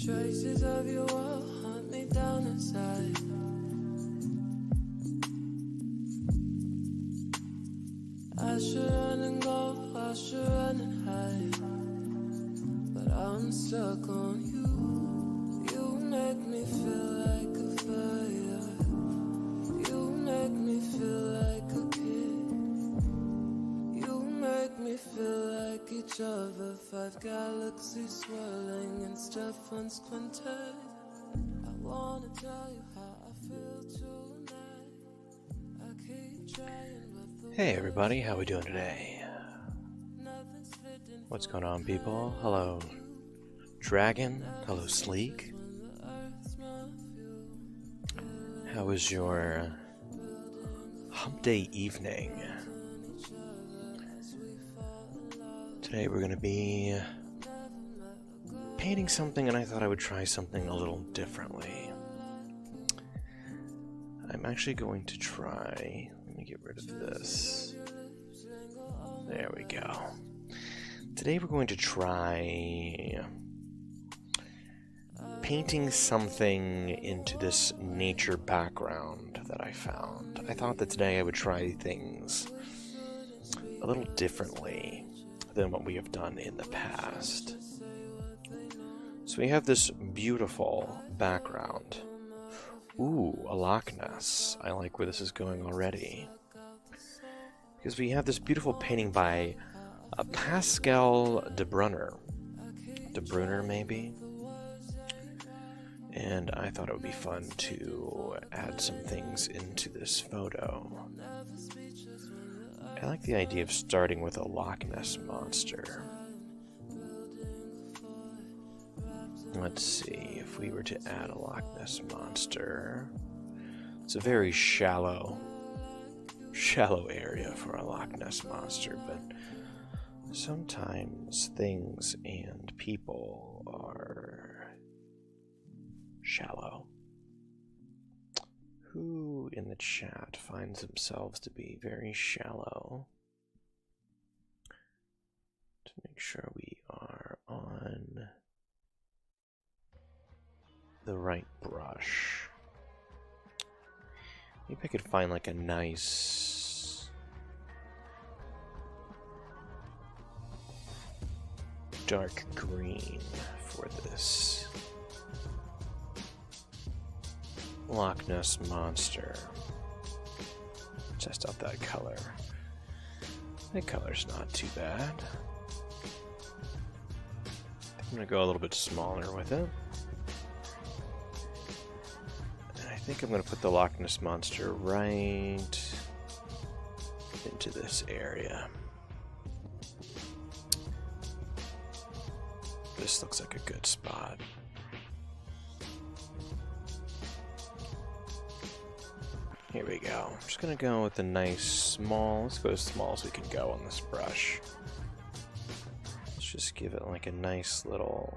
Traces of your wall hunt me down inside. I should run and go, I should run and hide, but I'm stuck on you. You make me feel like a fire. You make me feel like a kid. You make me feel like each other. 5 galaxies swirling and Stefan's quintet. I wanna tell you how I feel tonight. I keep trying, but Hey everybody, how we doing today? What's going on, people? Hello, Dragon. Hello, Sleek. How was your hump day evening? Today we're going to be painting something, and I thought I would try something a little differently. I'm actually going to try... Let me get rid of this. There we go. Today we're going to try painting something into this nature background that I found. I thought that today I would try things a little differently than what we have done in the past. So we have this beautiful background. Ooh, a Loch Ness. I like where this is going already. Because we have this beautiful painting by Pascal Debrunner. Debrunner, maybe? And I thought it would be fun to add some things into this photo. I like the idea of starting with a Loch Ness monster. Let's see, if we were to add a Loch Ness monster, it's a very shallow area for a Loch Ness monster, but sometimes things and people are shallow. Who in the chat finds themselves to be very shallow? To make sure we are on the right brush. Maybe I could find like a nice dark green for this Loch Ness monster. Test out that color. That color's not too bad. I'm gonna go a little bit smaller with it. I think I'm going to put the Loch Ness monster right into this area. This looks like a good spot. Here we go. I'm just going to go with a nice small, let's go as small as we can go on this brush. Let's just give it like a nice little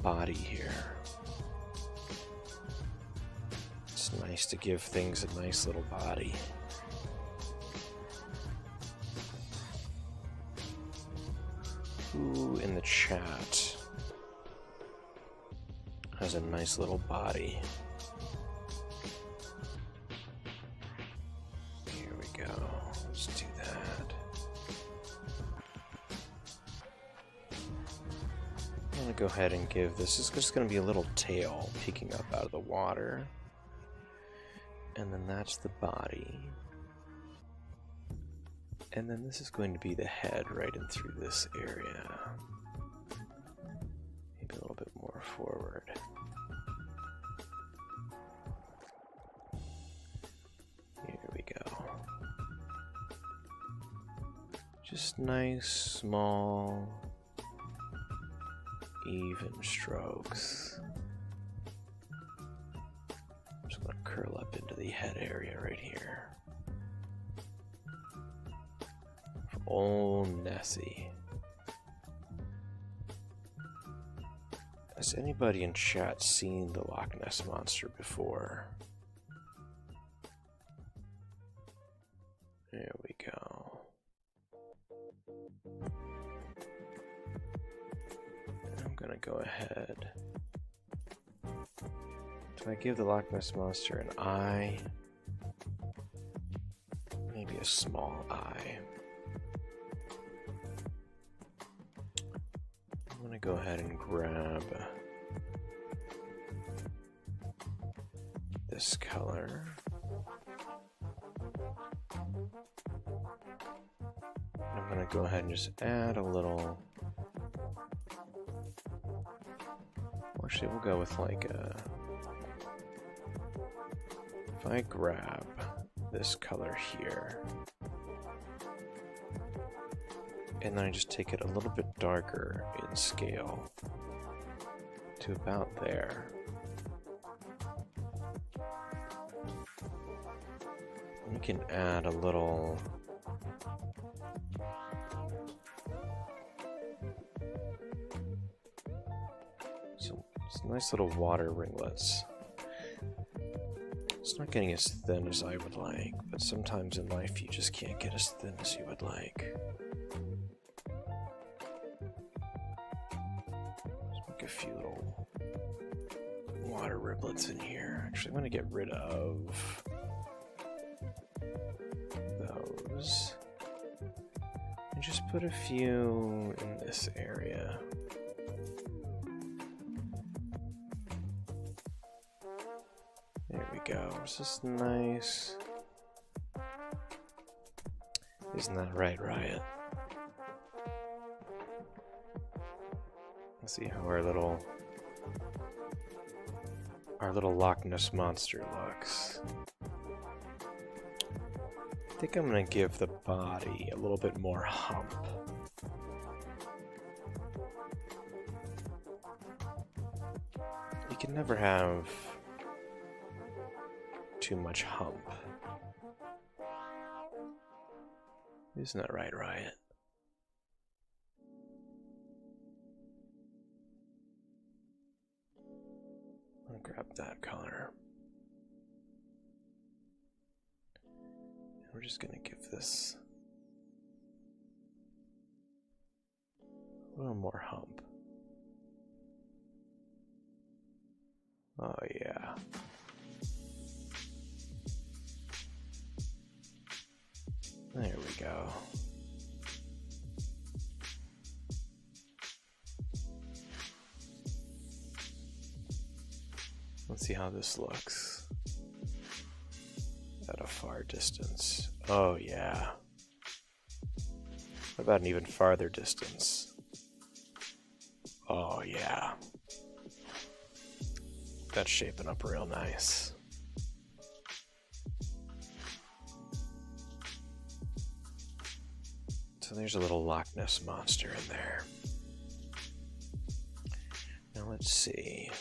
body here. It's nice to give things a nice little body. Who in the chat has a nice little body? Here we go. Let's do that. I'm going to go ahead and give this is just going to be a little tail peeking up out of the water. And then that's the body. And then this is going to be the head right in through this area. Maybe a little bit more forward. Here we go. Just nice, small, even strokes. I'm just going to curl up into the head area right here. Oh, Nessie. Has anybody in chat seen the Loch Ness Monster before? There we go. I'm gonna go ahead. Do I give the Loch Ness Monster an eye? Maybe a small eye. I'm gonna go ahead and grab this color. I'm gonna go ahead and just add a little. Actually, we'll go with like a. If I grab this color here, and then I just take it a little bit darker in scale to about there. We can add a little some nice little water ringlets. It's not getting as thin as I would like, but sometimes in life you just can't get as thin as you would like. Let's make a few little water riblets in here. Actually, I'm going to get rid of those. And just put a few in this area. There we go. This is nice. Isn't that right, Riot? Let's see how our little Loch Ness Monster looks. I think I'm gonna give the body a little bit more hump. You can never have too much hump. Isn't that right, Riot? I'll grab that color. And we're just gonna give this a little more hump. Oh yeah. There we go. Let's see how this looks at a far distance. Oh yeah. What about an even farther distance? Oh yeah. That's shaping up real nice. So there's a little Loch Ness Monster in there. Now let's see.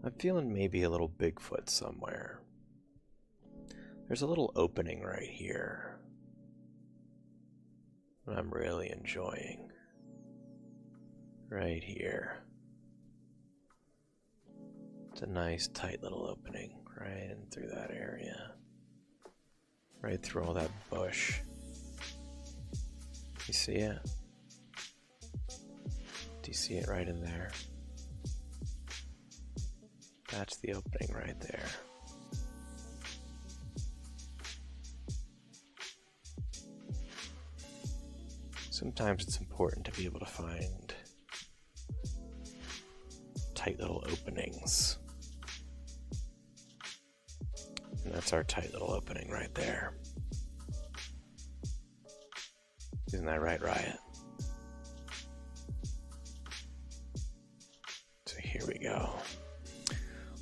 I'm feeling maybe a little Bigfoot somewhere. There's a little opening right here that I'm really enjoying. Right here. It's a nice tight little opening right in through that area. Right through all that bush. You see it? Do you see it right in there? That's the opening right there. Sometimes it's important to be able to find tight little openings. And that's our tight little opening right there. Isn't that right, Riot? So here we go.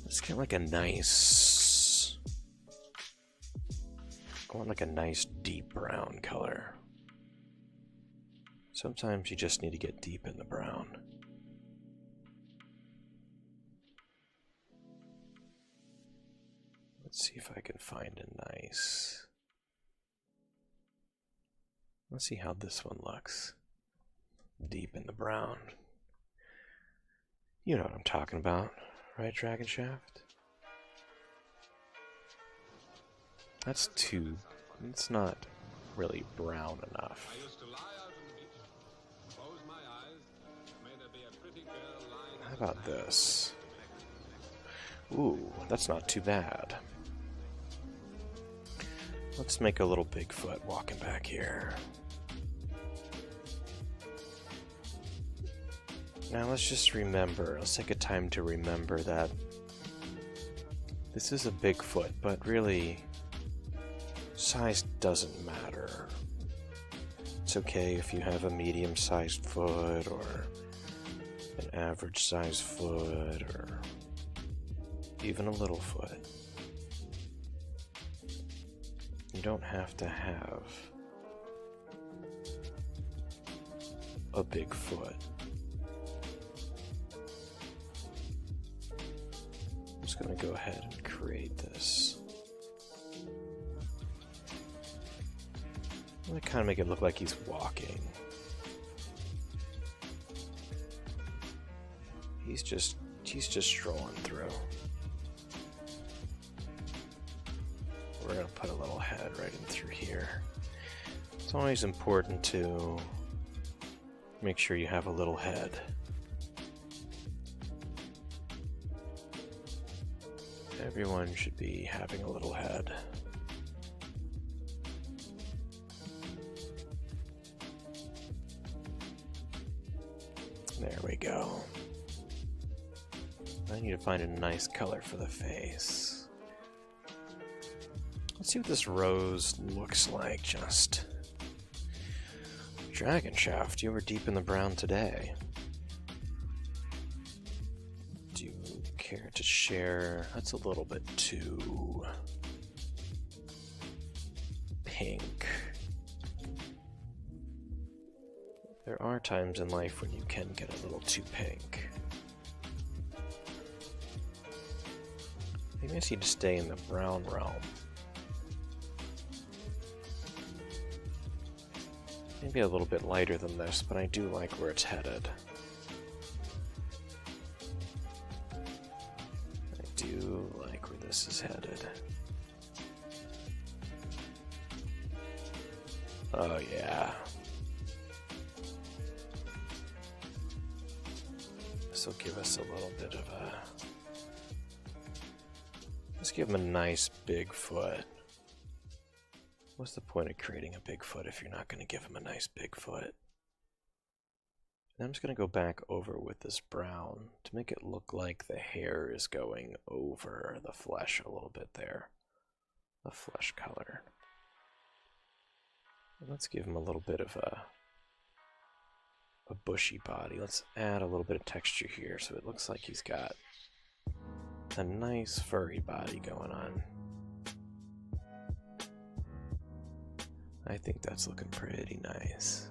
Let's get like a nice... I want like a nice deep brown color. Sometimes you just need to get deep in the brown. Let's see if I can find a nice... Let's see how this one looks. Deep in the brown. You know what I'm talking about, right, Dragon Shaft? That's too... It's not really brown enough. I used to lie out on the beach, close my eyes, may there be a pretty girl lying. How about this? Ooh, that's not too bad. Let's make a little Bigfoot walking back here. Now let's just remember, let's take a time to remember that this is a Bigfoot, but really, size doesn't matter. It's okay if you have a medium-sized foot, or an average-sized foot, or even a little foot. You don't have to have a big foot. I'm just going to go ahead and create this. I'm going to kind of make it look like he's walking. He's just strolling through. We're going to put a little head right in through here. It's always important to make sure you have a little head. Everyone should be having a little head. There we go. I need to find a nice color for the face. Let's see what this rose looks like, just. Dragon Shaft, you were deep in the brown today. Do you care to share? That's a little bit too pink. There are times in life when you can get a little too pink. Maybe I need to stay in the brown realm. Maybe a little bit lighter than this, but I do like where it's headed. I do like where this is headed. Oh yeah. This will give us a little bit of a... Let's give him a nice big foot. What's the point of creating a Bigfoot if you're not going to give him a nice Bigfoot? And I'm just going to go back over with this brown to make it look like the hair is going over the flesh a little bit there. The flesh color. And let's give him a little bit of a bushy body. Let's add a little bit of texture here so it looks like he's got a nice furry body going on. I think that's looking pretty nice.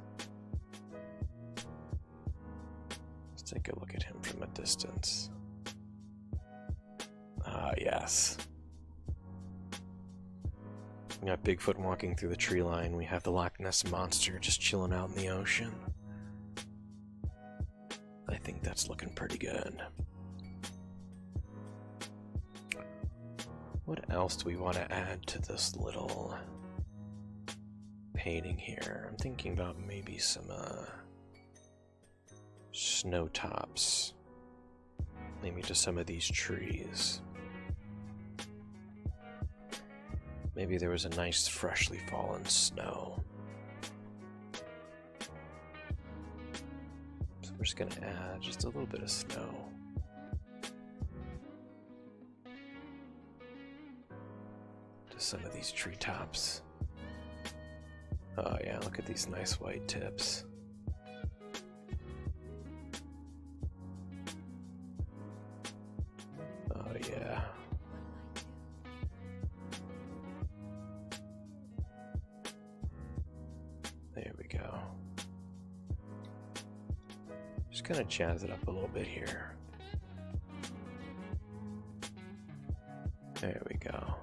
Let's take a look at him from a distance. Ah, yes. We got Bigfoot walking through the tree line. We have the Loch Ness Monster just chilling out in the ocean. I think that's looking pretty good. What else do we want to add to this little painting here? I'm thinking about maybe some snow tops, maybe to some of these trees. Maybe there was a nice freshly fallen snow. So we're just gonna add just a little bit of snow. To some of these treetops. Oh yeah, look at these nice white tips. Oh yeah. There we go. Just gonna jazz it up a little bit here. There we go.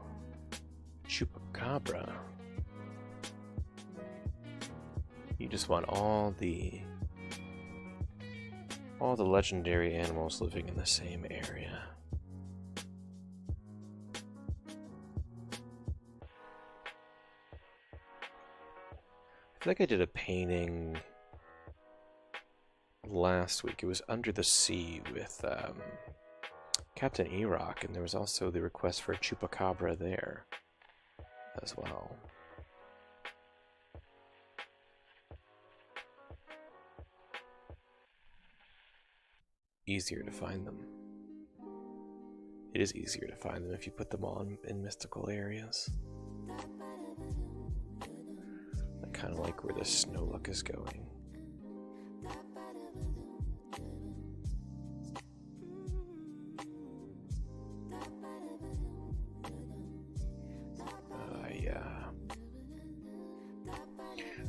Chupacabra. You just want all the legendary animals living in the same area. feel like I did a painting last week. It was Under the Sea with Captain E-Rock, and there was also the request for a chupacabra there as well. Easier to find them. It is easier to find them if you put them on in mystical areas. I kind of like where the snow look is going.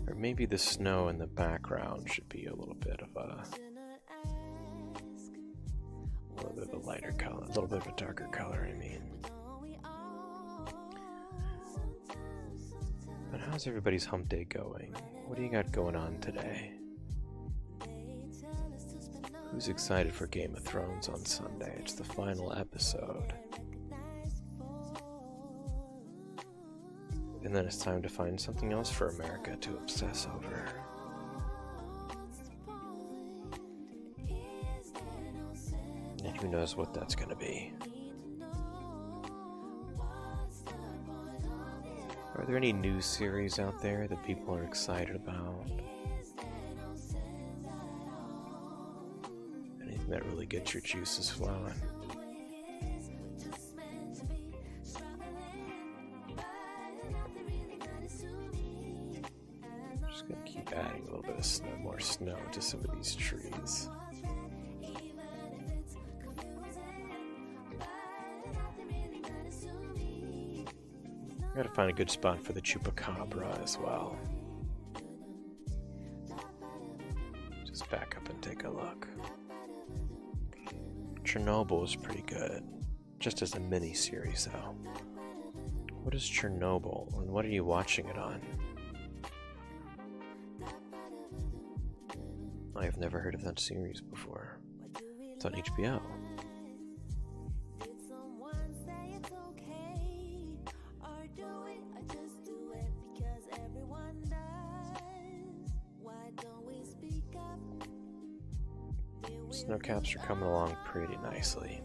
Or maybe the snow in the background should be a little bit of a lighter color, a little bit of a darker color, I mean. But how's everybody's hump day going? What do you got going on today? Who's excited for Game of Thrones on Sunday? It's the final episode. And then it's time to find something else for America to obsess over. And who knows what that's going to be. Are there any new series out there that people are excited about? Anything that really gets your juices flowing? Just gonna keep adding a little bit of snow, more snow to some of these trees. I gotta find a good spot for the chupacabra as well. Just back up and take a look. Chernobyl is pretty good, just as a mini-series though. What is Chernobyl, and what are you watching it on? I have never heard of that series before. It's on HBO. Snowcaps are coming along pretty nicely.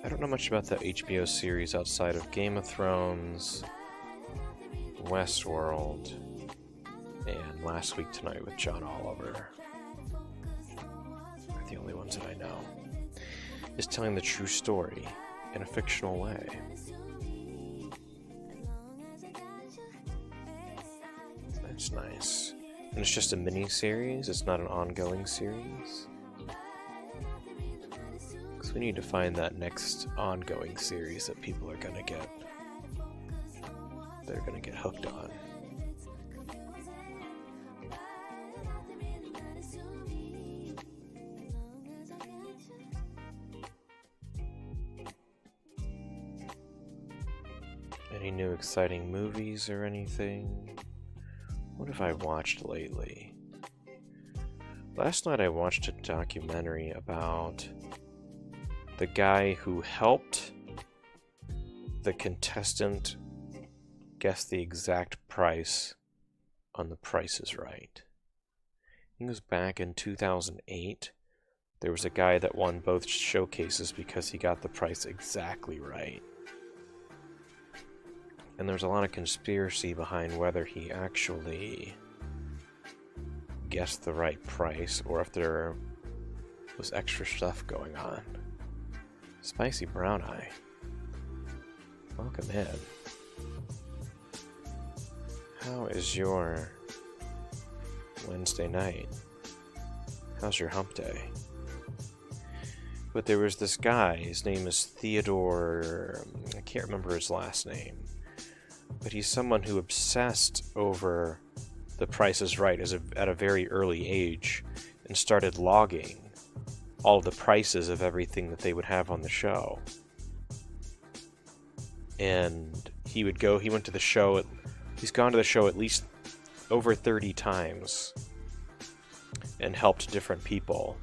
I don't know much about the HBO series outside of Game of Thrones, Westworld, and Last Week Tonight with John Oliver. They're the only ones that I know. It's telling the true story in a fictional way. That's nice. And it's just a mini-series? It's not an ongoing series? Because we need to find that next ongoing series that people are gonna get. They're gonna get hooked on. Any new exciting movies or anything? What have I watched lately? Last night I watched a documentary about the guy who helped the contestant guess the exact price on The Price is Right. It was back in 2008. There was a guy that won both showcases because he got the price exactly right. And there's a lot of conspiracy behind whether he actually guessed the right price or if there was extra stuff going on. Spicy Brown Eye, welcome in. How is your Wednesday night? How's your hump day? But there was this guy, his name is Theodore, I can't remember his last name. But he's someone who obsessed over The Price is Right at a very early age and started logging all of the prices of everything that they would have on the show. And he went to the show, he's gone to the show at least over 30 times and helped different people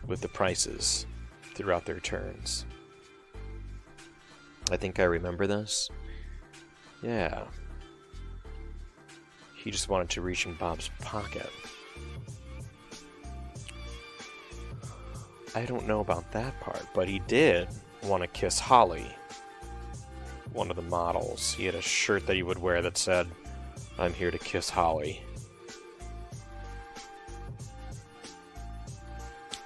with the prices. throughout their turns. I think I remember this. Yeah. He just wanted to reach in Bob's pocket. I don't know about that part, but he did want to kiss Holly, one of the models. He had a shirt that he would wear that said, "I'm here to kiss Holly."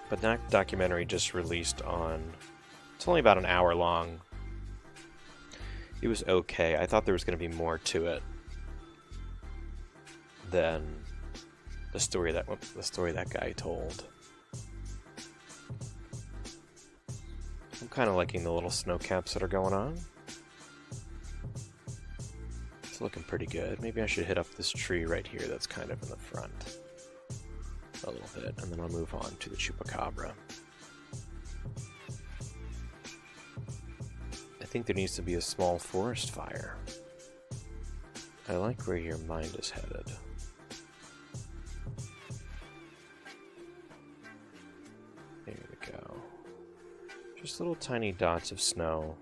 But that documentary just released on... It's only about an hour long. It was okay. I thought there was going to be more to it than the story that guy told. I'm kind of liking the little snow caps that are going on. It's looking pretty good. Maybe I should hit up this tree right here that's kind of in the front a little bit, and then I'll move on to the chupacabra. I think there needs to be a small forest fire. I like where your mind is headed. There we go. Just little tiny dots of snow,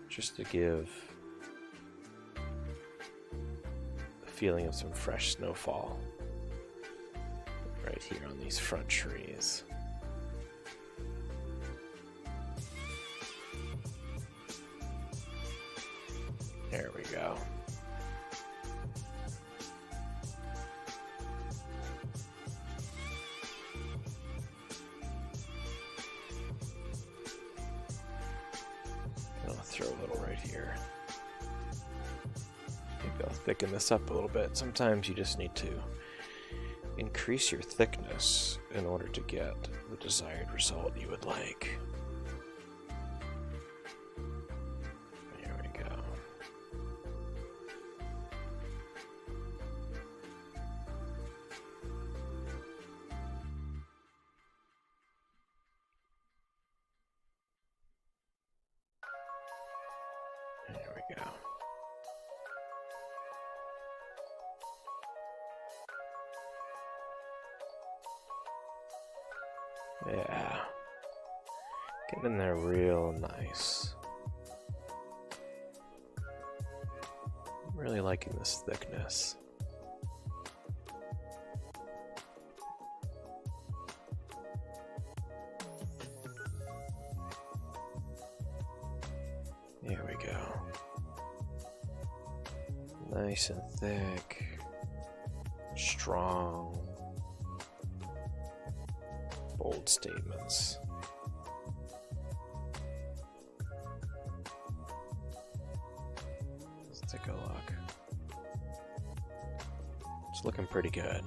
just to give a feeling of some fresh snowfall right here on these front trees. There we go. I'll throw a little right here. Maybe I'll thicken this up a little bit. Sometimes you just need to increase your thickness in order to get the desired result you would like. There we go. There we go. Yeah. Getting in there real nice. I'm really liking this thickness. There we go. Nice and thick. Strong. Bold statements. Let's take a look. It's looking pretty good.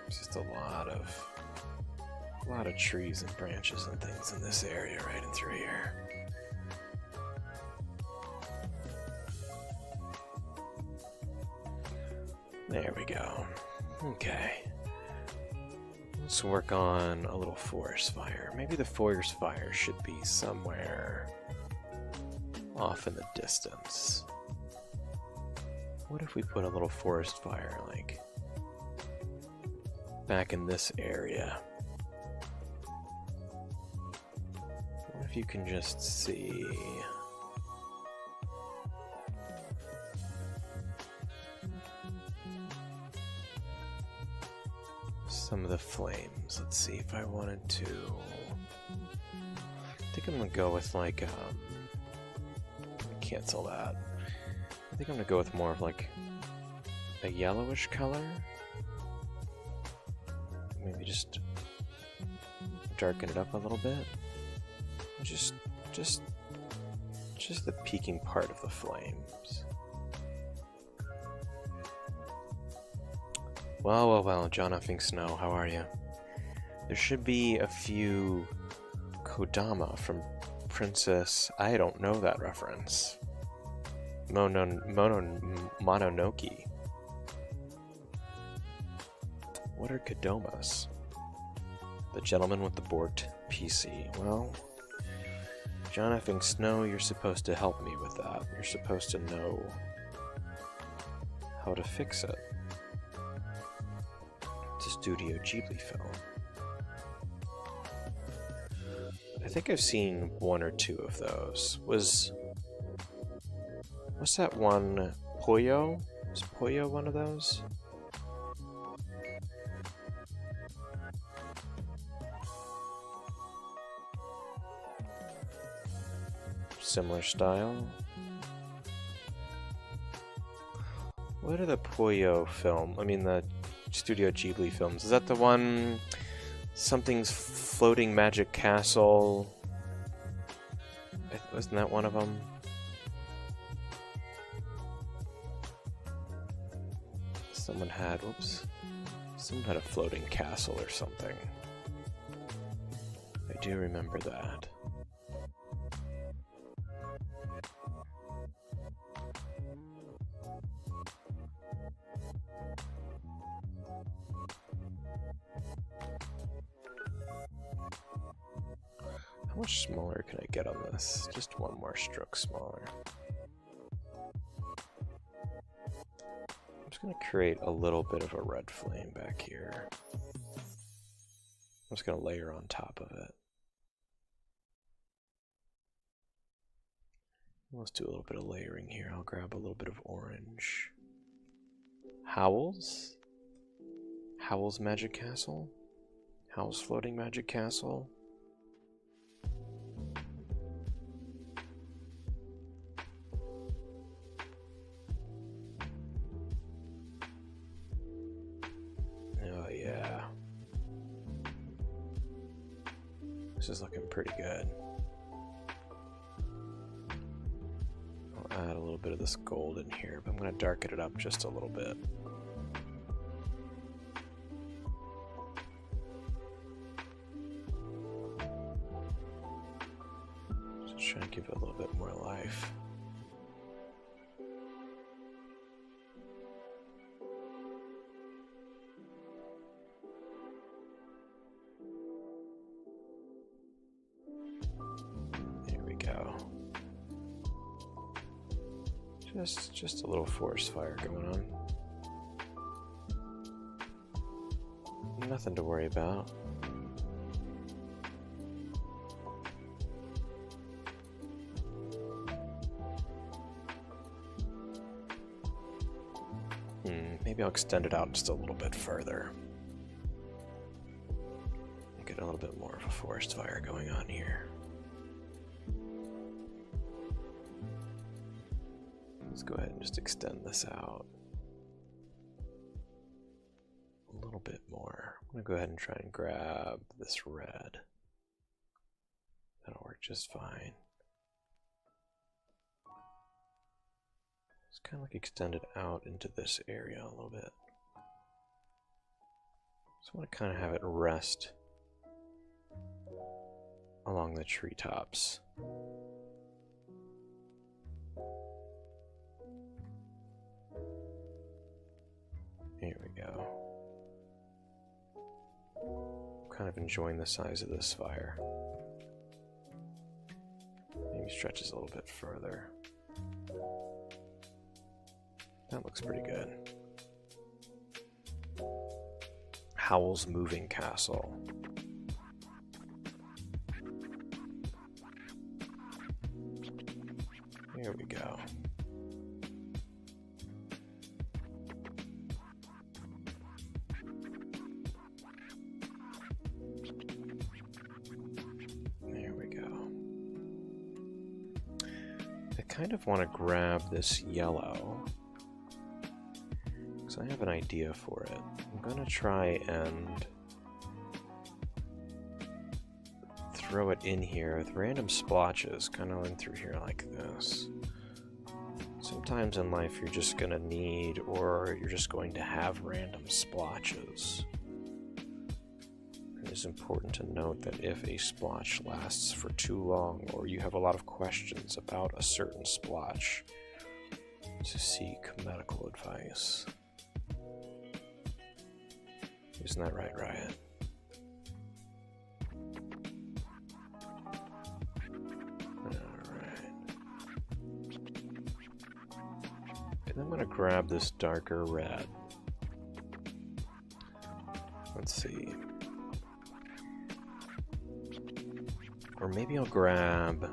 Just a lot of trees and branches and things in this area right in through here. There we go. Okay. Let's work on a little forest fire. Maybe the forest fire should be somewhere off in the distance. What if we put a little forest fire, like, back in this area? What if you can just see... some of the flames. Let's see if I wanted to... I think I'm gonna go with like, cancel that. I think I'm gonna go with more of like a yellowish color. Maybe just darken it up a little bit. Just the peaking part of the flames. Well, John Effing Snow, how are you? There should be a few Kodama from Princess... I don't know that reference. Mononoke. What are Kodomas? The gentleman with the borked PC. Well, John Effing Snow, you're supposed to help me with that. You're supposed to know how to fix it. Studio Ghibli film. I think I've seen one or two of those. What's that one? Pollo? Is Pollo one of those? Similar style. What are the Pollo film? I mean the Studio Ghibli films. Is that the one? Something's floating magic castle. Wasn't that one of them? Someone had a floating castle or something. I do remember that. How much smaller can I get on this? Just one more stroke smaller. I'm just going to create a little bit of a red flame back here. I'm just going to layer on top of it. Let's do a little bit of layering here. I'll grab a little bit of orange. Howl's? Howl's Magic Castle? Howl's Floating Magic Castle? Oh yeah. This is looking pretty good. I'll add a little bit of this gold in here, but I'm going to darken it up just a little bit. Just try and give it a little bit more life. There we go. Just a little forest fire going on. Nothing to worry about. Maybe I'll extend it out just a little bit further. Get a little bit more of a forest fire going on here. Let's go ahead and just extend this out a little bit more. I'm going to go ahead and try and grab this red. That'll work just fine. Just kind of like extend it out into this area a little bit. Just want to kind of have it rest along the treetops. Here we go. Kind of enjoying the size of this fire. Maybe stretches a little bit further. That looks pretty good. Howl's Moving Castle. Here we go. There we go. I kind of want to grab this yellow, because I have an idea for it. I'm going to try and throw it in here with random splotches, kind of in through here like this. Sometimes in life you're just going to need, or you're just going to have random splotches. It is important to note that if a splotch lasts for too long, or you have a lot of questions about a certain splotch, to seek medical advice. Isn't that right, Riot? Alright. And I'm going to grab this darker red. Let's see. Or maybe I'll grab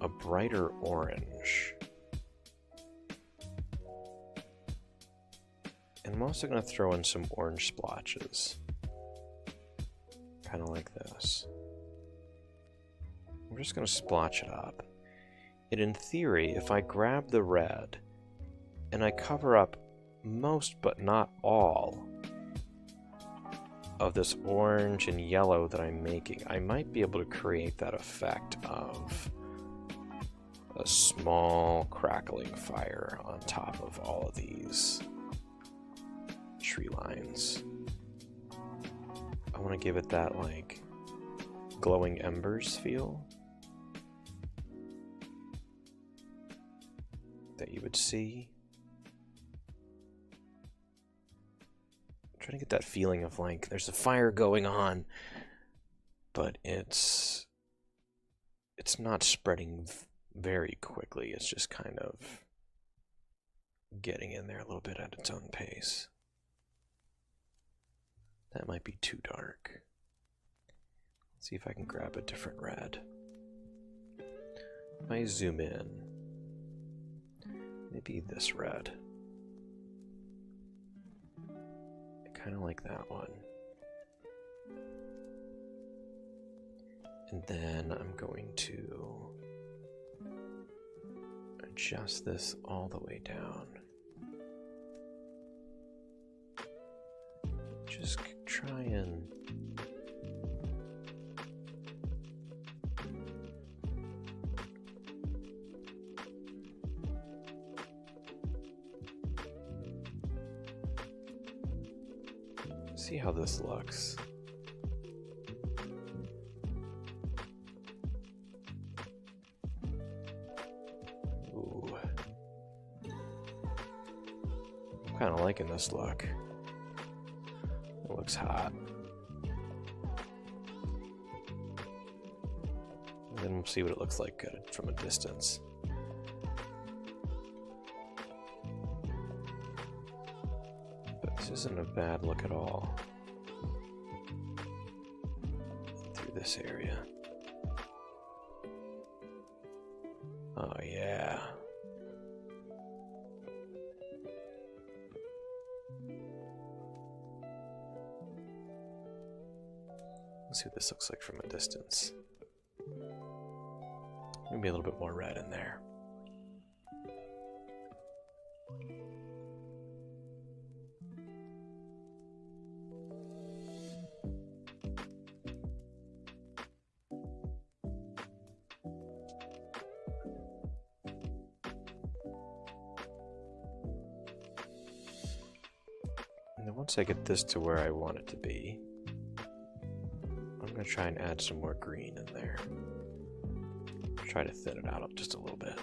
a brighter orange. And I'm also going to throw in some orange splotches. Kind of like this. I'm just going to splotch it up. And in theory, if I grab the red and I cover up most but not all of this orange and yellow that I'm making, I might be able to create that effect of a small crackling fire on top of all of these tree lines. I want to give it that like glowing embers feel that you would see. I'm trying to get that feeling of like there's a fire going on, but it's not spreading very quickly. It's just kind of getting in there a little bit at its own pace. That might be too dark. Let's see if I can grab a different red. If I zoom in, maybe this red. I kind of like that one. And then I'm going to adjust this all the way down. Just try and see how this looks. Ooh. I'm kind of liking this look. It looks hot. And then we'll see what it looks like from a distance. But this isn't a bad look at all. Through this area. Oh yeah. Let's see what this looks like from a distance. Maybe a little bit more red in there. And then once I get this to where I want it to be, I'm going to try and add some more green in there. Try to thin it out just a little bit.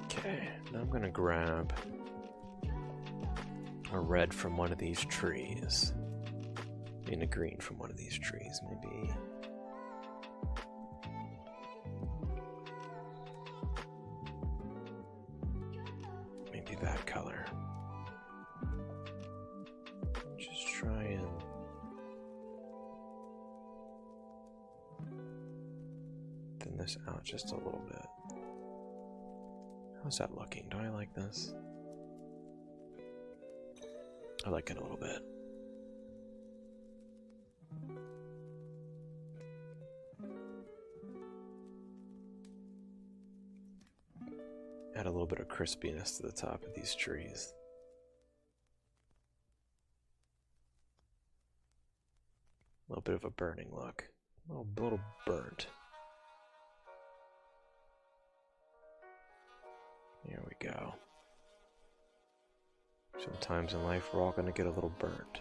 Okay, now I'm going to grab a red from one of these trees. And a green from one of these trees, maybe. Maybe that color. Just try and thin this out just a little bit. How's that looking? Do I like this? I like it a little bit. Add a little bit of crispiness to the top of these trees. A little bit of a burning look. A little burnt. There we go. Sometimes in life we're all going to get a little burnt.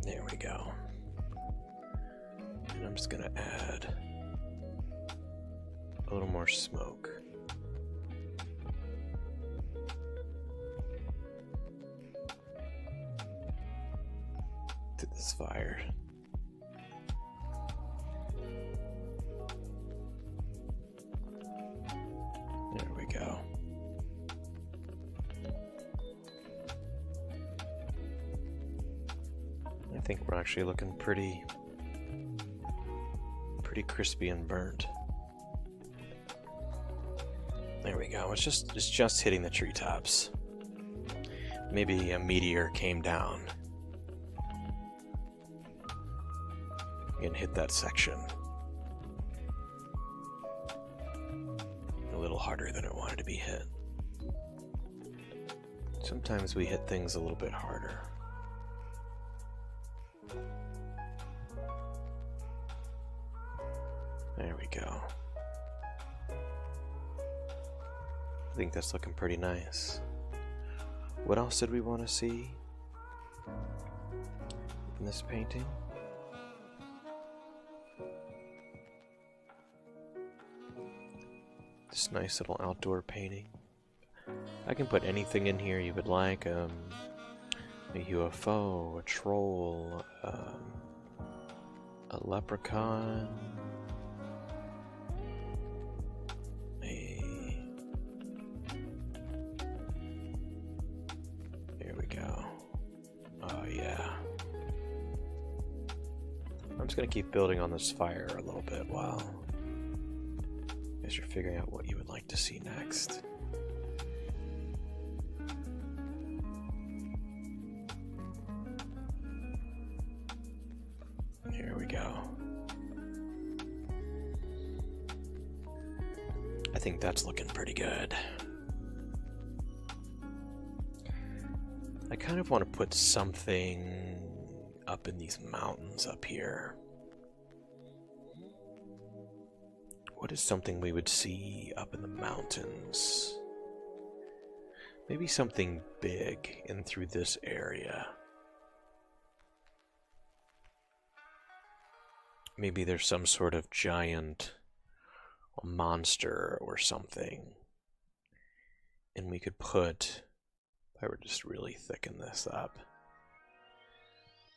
There we go. And I'm just going to add a little more smoke. through this fire. There we go. I think we're actually looking pretty crispy and burnt. There we go. It's just hitting the treetops. Maybe a meteor came down and hit that section a little harder than it wanted to be hit. Sometimes we hit things a little bit harder. There we go. I think that's looking pretty nice. What else did we want to see in this painting? This nice little outdoor painting. I can put anything in here you would like. A UFO, a troll, a leprechaun, Here we go. Oh yeah. I'm just gonna keep building on this fire a little bit while you guys are figuring out what you would like to see next. Here we go. I think that's looking pretty good. I kind of want to put something up in these mountains up here. What is something we would see up in the mountains? Maybe something big in through this area. Maybe there's some sort of giant monster or something. And we could put, if I were just really thicken this up,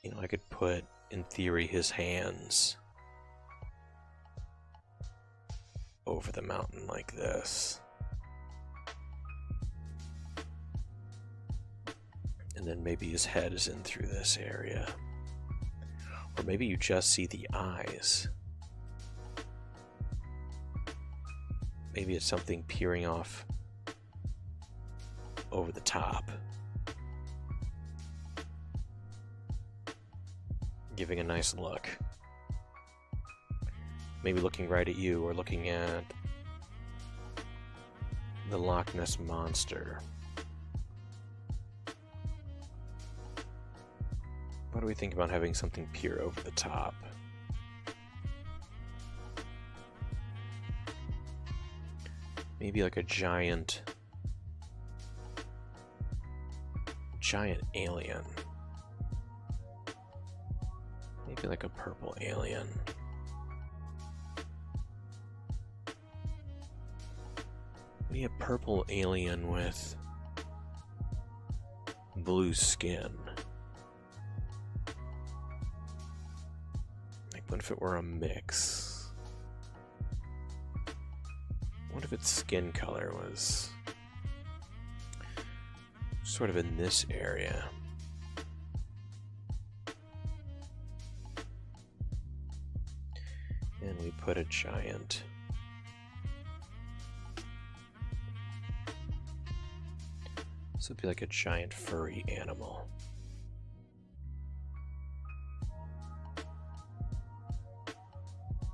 you know, I could put, in theory, his hands over the mountain like this. And then maybe his head is in through this area. Or maybe you just see the eyes. Maybe it's something peering off over the top, giving a nice look. Maybe looking right at you, or looking at the Loch Ness Monster. What do we think about having something peer over the top? Maybe like a giant alien. Maybe like a purple alien. Maybe a purple alien with blue skin. Like, what if it were a mix? What if its skin color was sort of in this area? And we put a giant this would be like a giant furry animal.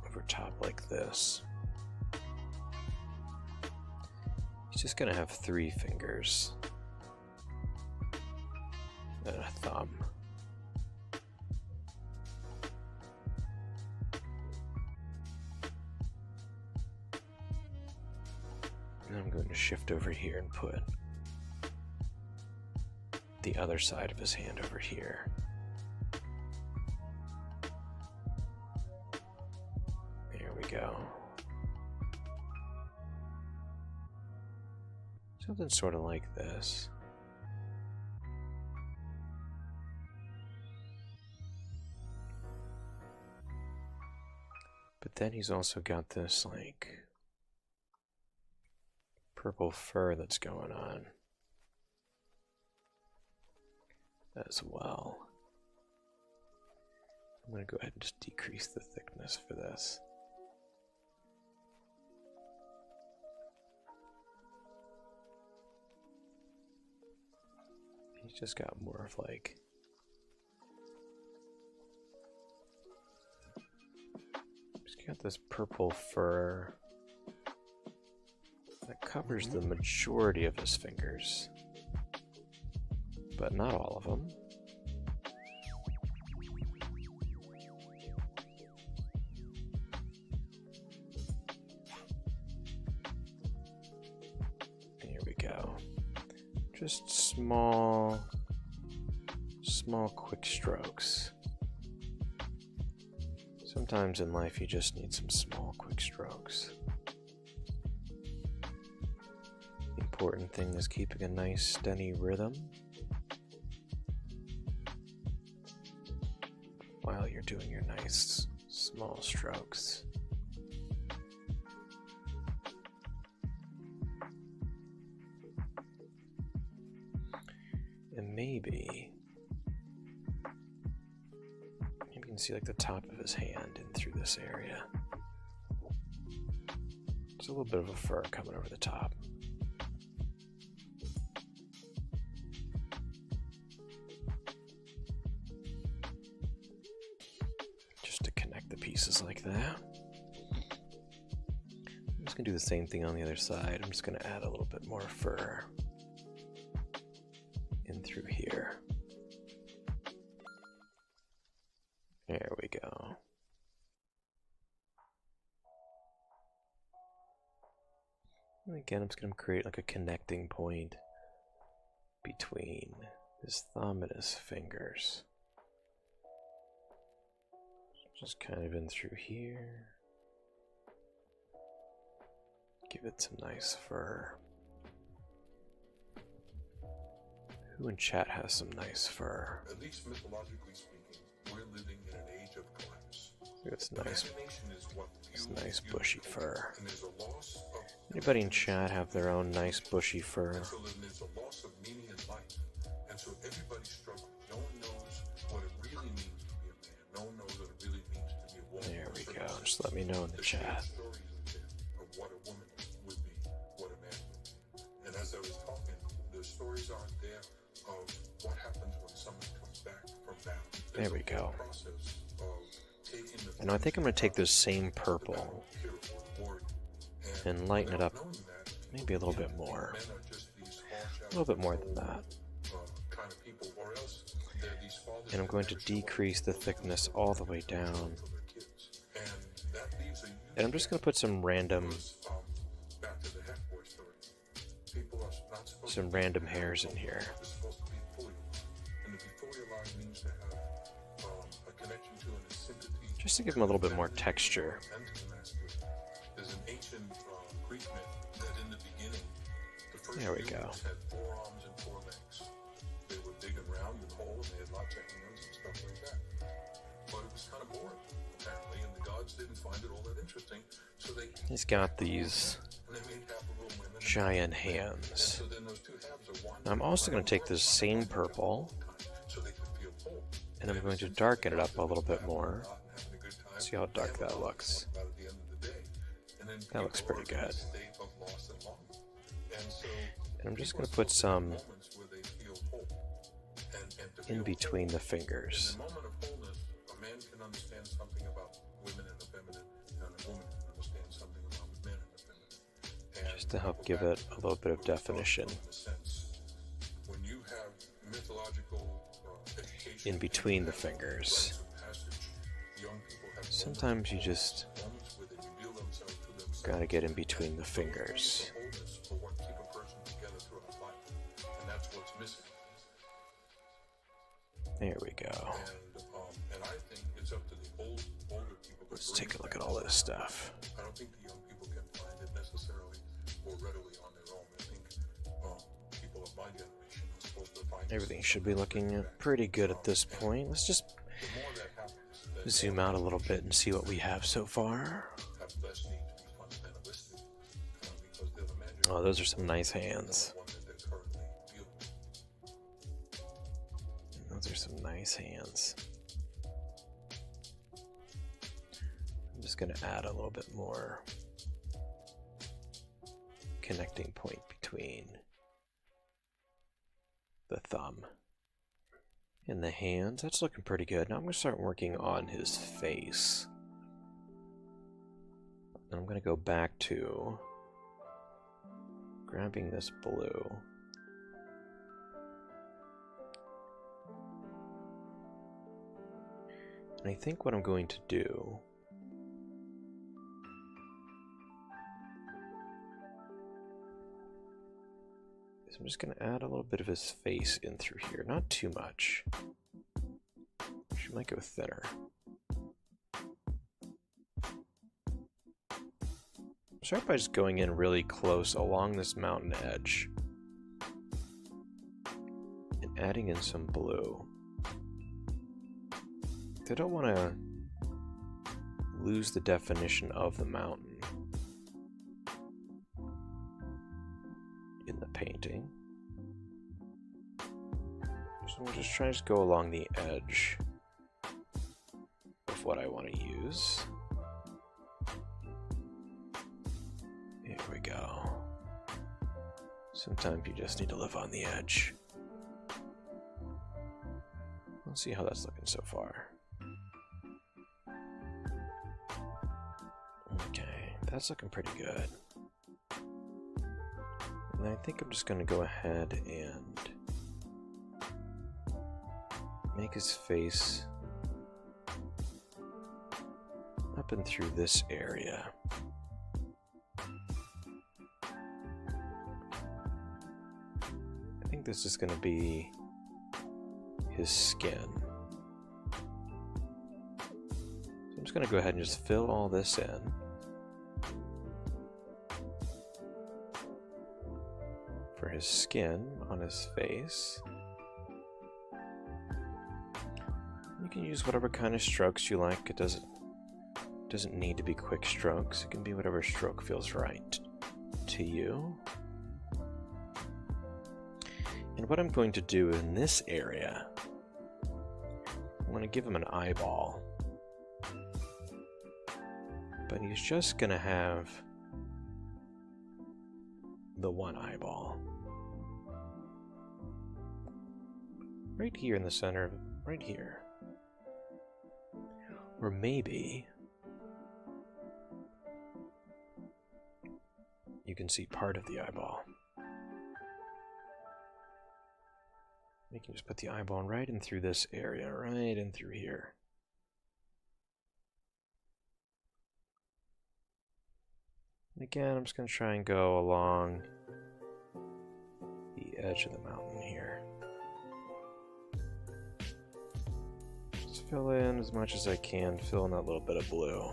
Over top like this. He's just gonna have 3 fingers and a thumb. And I'm going to shift over here and put the other side of his hand over here. There we go. Something sort of like this. But then he's also got this, like, purple fur that's going on as well. I'm going to go ahead and just decrease the thickness for this. He's just got more of like... He's got this purple fur that covers the majority of his fingers, but not all of them. Here we go. Just small quick strokes. Sometimes in life you just need some small quick strokes. The important thing is keeping a nice steady rhythm while you're doing your nice small strokes. And maybe you can see like the top of his hand in through this area. There's a little bit of a fur coming over the top. Just to connect the pieces like that. I'm just going to do the same thing on the other side. I'm just going to add a little bit more fur in through here. There we go. And again, I'm just going to create like a connecting point between his thumb and his fingers. Just kind of in through here. Give it some nice fur. Who in chat has some nice fur? At least mythologically speaking, we're living in an age of collapse. It's nice. It's nice bushy fur. And there's a loss of Anybody in chat have their own nice bushy fur? and so then there's a loss of meaning in life. And so everybody's struggling. No one knows what it really means to be a man. No one knows what it really means to be a woman. There we go. Just let me know in the There's chat. stories in there of what a woman would be, what a man would be. And as I was talking, the stories aren't there of what happens when someone comes back from battle. There we go. Process of taking the And I think I'm going to take this same purple and lighten it up maybe a little bit more. A little bit more than that. And I'm going to decrease the thickness all the way down. And I'm just going to put some random hairs in here. Just to give them a little bit more texture. There's an ancient Greek myth that in the beginning, the first There we humans go. had 4 arms and 4 legs. They were big and round and whole, and they had lots of hands and stuff like that. But it was kind of boring, apparently, and the gods didn't find it all that interesting. So they He's got these and they made half a little women. giant And hands. so then those 2 halves are one. Now I'm also going to take this same purple So they could feel whole. and I'm going to darken it up a little bit more. See how dark that looks. That looks pretty good. And I'm just going to put some in between the fingers. In the moment of wholeness, a man can understand something about women and the feminine, and a woman can understand something about men and the feminine. Just to help give it a little bit of definition. In a sense, when you have mythological education In between the fingers. Sometimes you just gotta get in between the fingers. There we go. Let's take a look at all this stuff. I don't think the young people can find it necessarily or readily on their own. I think people of my generation are supposed to find Everything should be looking pretty good at this point. Let's just the more that happens, zoom out a little bit and see what we have so far. have less need to be fundamentalistic because they'll imagine Oh, those are some nice hands. the one that they're currently viewing. Those are some nice hands. I'm just going to add a little bit more connecting point between the thumb and the hands. That's looking pretty good. Now I'm going to start working on his face. And I'm going to go back to grabbing this blue. And I think what I'm going to do is I'm just going to add a little bit of his face in through here. Not too much. She might go thinner. Start by just going in really close along this mountain edge and adding in some blue. I don't want to lose the definition of the mountain in the painting. So we'll just try to go along the edge of what I want to use. Here we go. Sometimes you just need to live on the edge. Let's see how that's looking so far. Okay, that's looking pretty good. And I think I'm just going to go ahead and make his face up and through this area. I think this is going to be his skin. So I'm just going to go ahead and just fill all this in. For his skin on his face. You can use whatever kind of strokes you like. It doesn't need to be quick strokes. It can be whatever stroke feels right to you. And what I'm going to do in this area, I'm going to give him an eyeball. But he's just going to have the one eyeball. Right here in the center, right here. Or maybe you can see part of the eyeball. You can just put the eyeball right in through this area, right in through here. And again, I'm just going to try and go along the edge of the mountain here. Just fill in as much as I can, fill in that little bit of blue.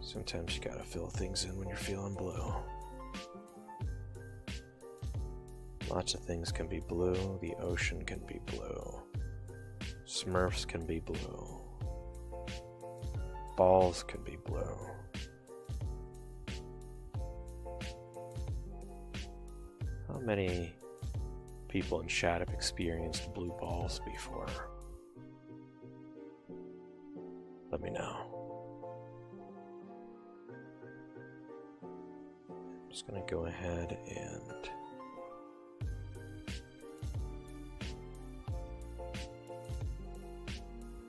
Sometimes you gotta fill things in when you're feeling blue. Lots of things can be blue. The ocean can be blue. Smurfs can be blue. Balls can be blue. How many people in chat have experienced blue balls before? Let me know. I'm just going to go ahead and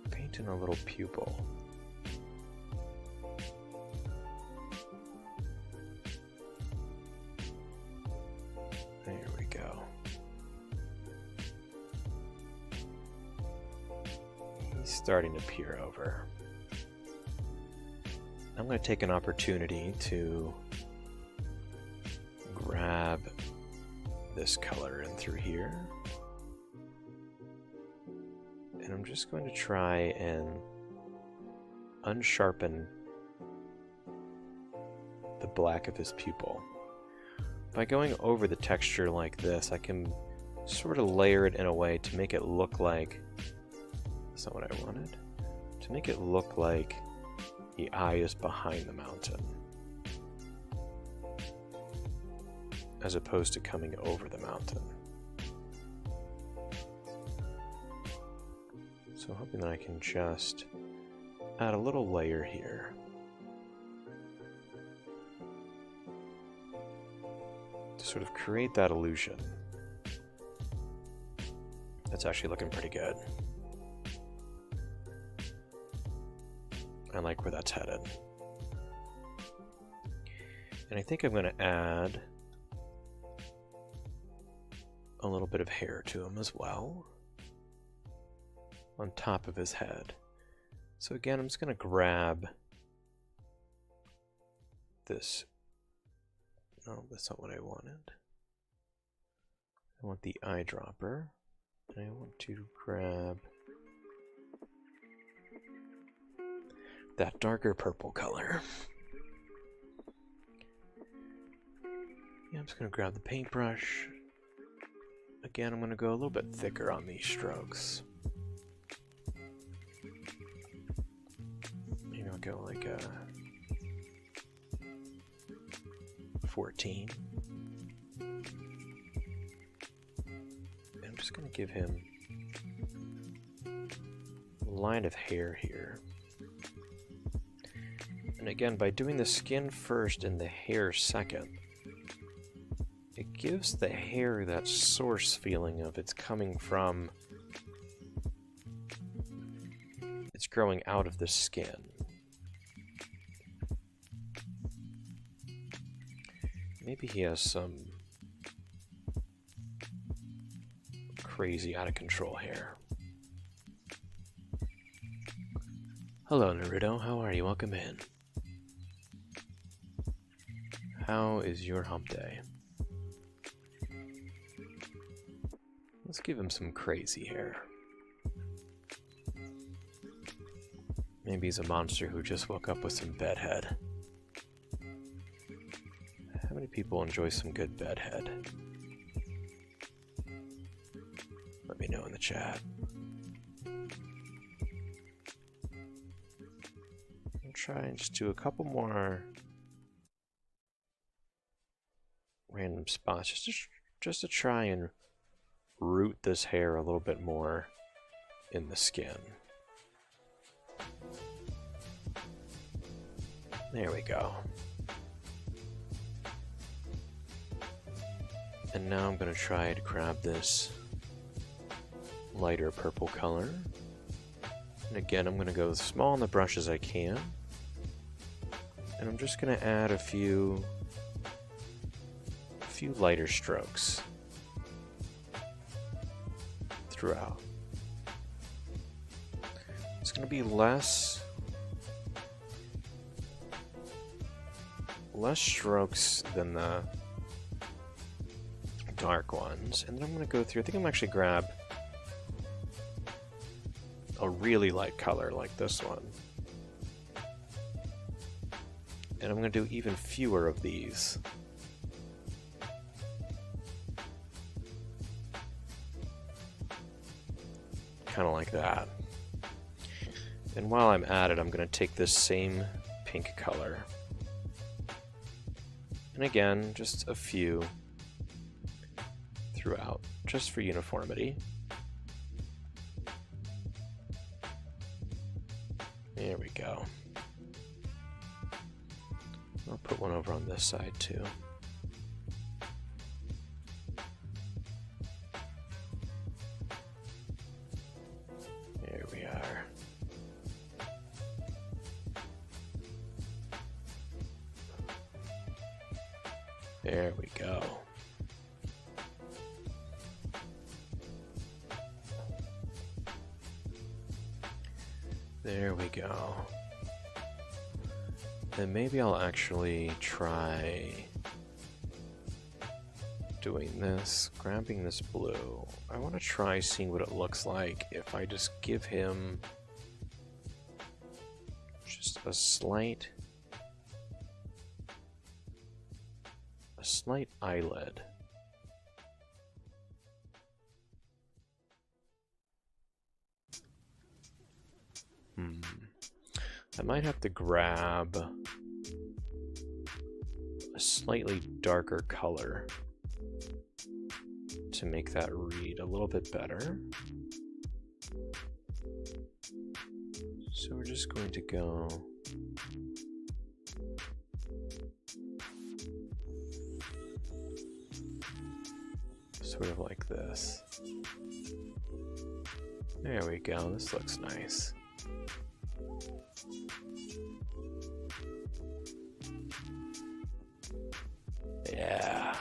paint in a little pupil. There we go. He's starting to peer over. I'm going to take an opportunity to grab this color in through here. And I'm just going to try and unsharpen the black of his pupil. By going over the texture like this, I can sort of layer it in a way to make it look like... That's not what I wanted. to make it look like the eye is behind the mountain, as opposed to coming over the mountain. So I'm hoping that I can just add a little layer here. To sort of create that illusion. That's actually looking pretty good. I like where that's headed. And I think I'm going to add a little bit of hair to him as well, on top of his head. So again, I'm just going to grab this. No, that's not what I wanted. I want the eyedropper. And I want to grab that darker purple color. Yeah, I'm just going to grab the paintbrush. Again, I'm going to go a little bit thicker on these strokes. Maybe I'll go like a 14. I'm just going to give him a line of hair here. And again, by doing the skin first and the hair second, it gives the hair that source feeling of it's coming from, it's growing out of the skin. Maybe he has some crazy out of control hair. Hello Naruto, how are you? Welcome in. How is your hump day? Let's give him some crazy hair. Maybe he's a monster who just woke up with some bedhead. How many people enjoy some good bedhead? Let me know in the chat. I'll try and just do a couple more random spots just to try and root this hair a little bit more in the skin. There we go. And now I'm going to try to grab this lighter purple color. And again, I'm going to go as small on the brush as I can. And I'm just going to add a few lighter strokes throughout. It's going to be less strokes than the dark ones. And then I'm going to go through, I think I'm actually grab a really light color like this one. And I'm going to do even fewer of these. Kind of like that. And while I'm at it, I'm going to take this same pink color. And again, just a few throughout, just for uniformity. There we go. I'll put one over on this side too. There we are. There we go. There we go. And maybe I'll actually try doing this, grabbing this blue. I want to try seeing what it looks like if I just give him just a slight eyelid. I might have to grab a slightly darker color to make that read a little bit better. So we're just going to go sort of like this. There we go, this looks nice. Yeah.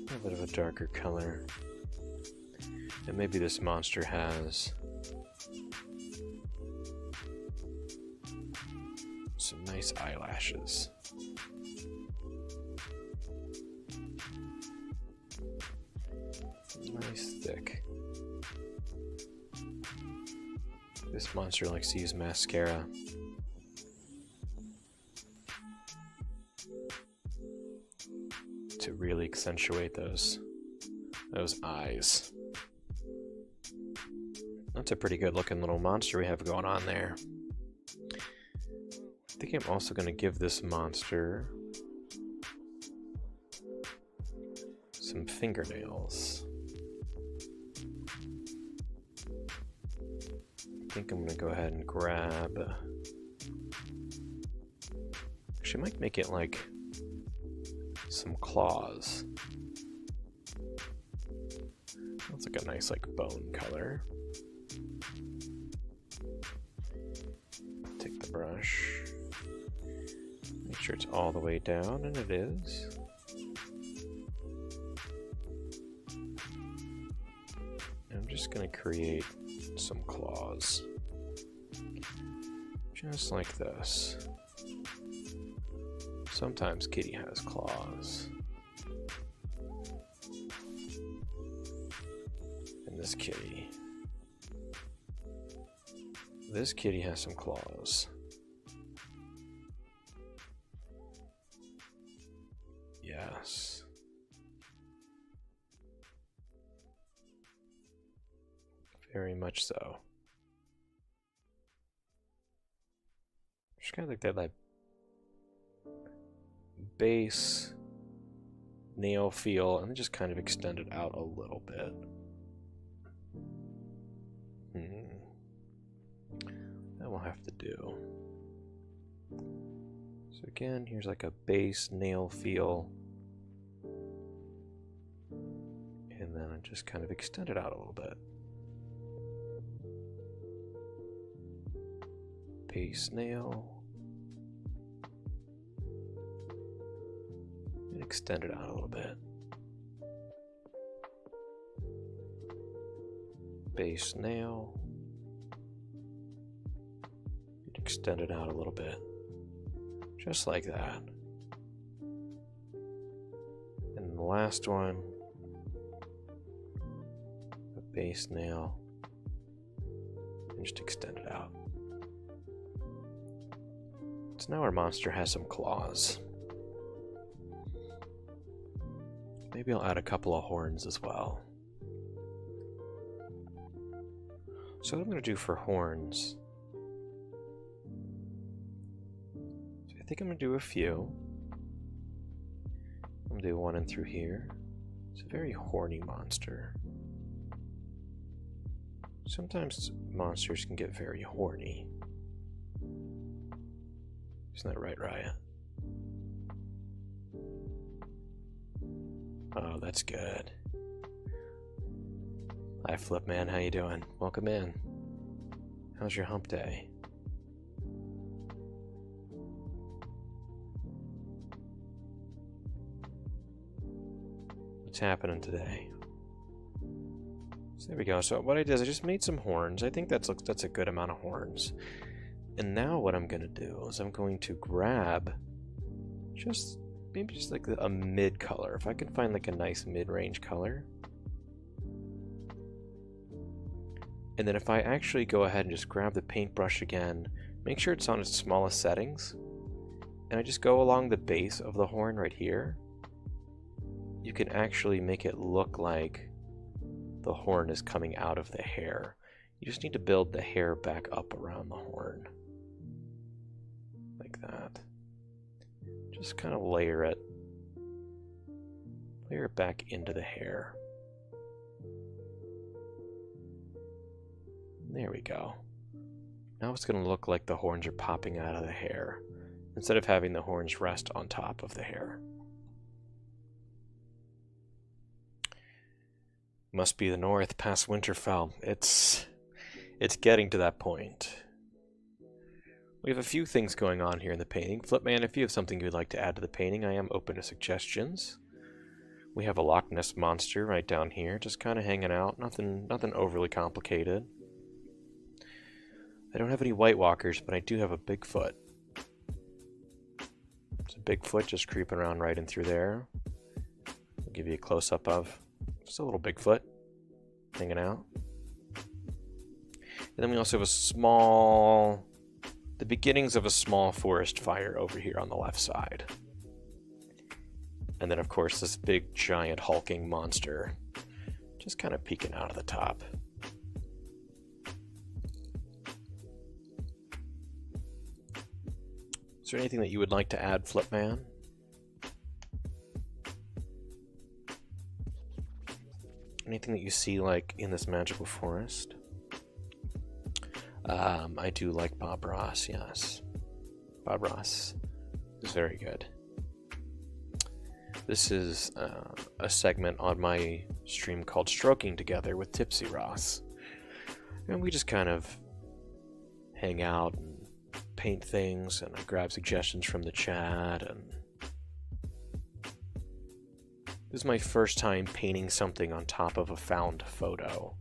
A bit of a darker color. And maybe this monster has some nice eyelashes. Nice thick. This monster likes to use mascara. To really accentuate those eyes. That's a pretty good looking little monster we have going on there. I think I'm also going to give this monster some fingernails. I think I'm going to go ahead and grab... Actually, I might make it like some claws. That's like a nice like bone color. Take the brush. Make sure it's all the way down, and it is. I'm just going to create some claws. Just like this. Sometimes Kitty has claws. And this kitty has some claws. Yes. Very much so. Just kind of like that like base nail feel, and then just kind of extend it out a little bit. That will have to do. So again, here's like a base nail feel, and then I just kind of extend it out a little bit. Base nail. Extend it out a little bit. Base nail. Extend it out a little bit. Just like that. And the last one, a base nail. And just extend it out. So now our monster has some claws. Maybe I'll add a couple of horns as well. So what I'm going to do for horns, I think I'm going to do a few. I'm going to do one in through here. It's a very horny monster. Sometimes monsters can get very horny. Isn't that right, Raya? Oh, that's good. Hi, Flip Man. How you doing? Welcome in. How's your hump day? What's happening today? So there we go. So what I did is I just made some horns. I think that's a good amount of horns. And now what I'm going to do is I'm going to grab maybe just like a mid color. If I can find like a nice mid-range color. And then if I actually go ahead and just grab the paintbrush again, make sure it's on its smallest settings, and I just go along the base of the horn right here, you can actually make it look like the horn is coming out of the hair. You just need to build the hair back up around the horn. Like that. Just kind of layer it. Layer it back into the hair. There we go. Now it's going to look like the horns are popping out of the hair, instead of having the horns rest on top of the hair. Must be the north past Winterfell. It's getting to that point. We have a few things going on here in the painting. Flipman, if you have something you'd like to add to the painting, I am open to suggestions. We have a Loch Ness monster right down here, just kind of hanging out. Nothing overly complicated. I don't have any White Walkers, but I do have a Bigfoot. It's a Bigfoot just creeping around right in through there. I'll give you a close-up of just a little Bigfoot hanging out. And then we also have the beginnings of a small forest fire over here on the left side. And then, of course, this big, giant, hulking monster just kind of peeking out of the top. Is there anything that you would like to add, Flipman? Anything that you see, like, in this magical forest? I do like Bob Ross, yes. Bob Ross is very good. This is a segment on my stream called Stroking Together with TipsyRoss. And we just kind of hang out and paint things, and I grab suggestions from the chat. And this is my first time painting something on top of a found photo.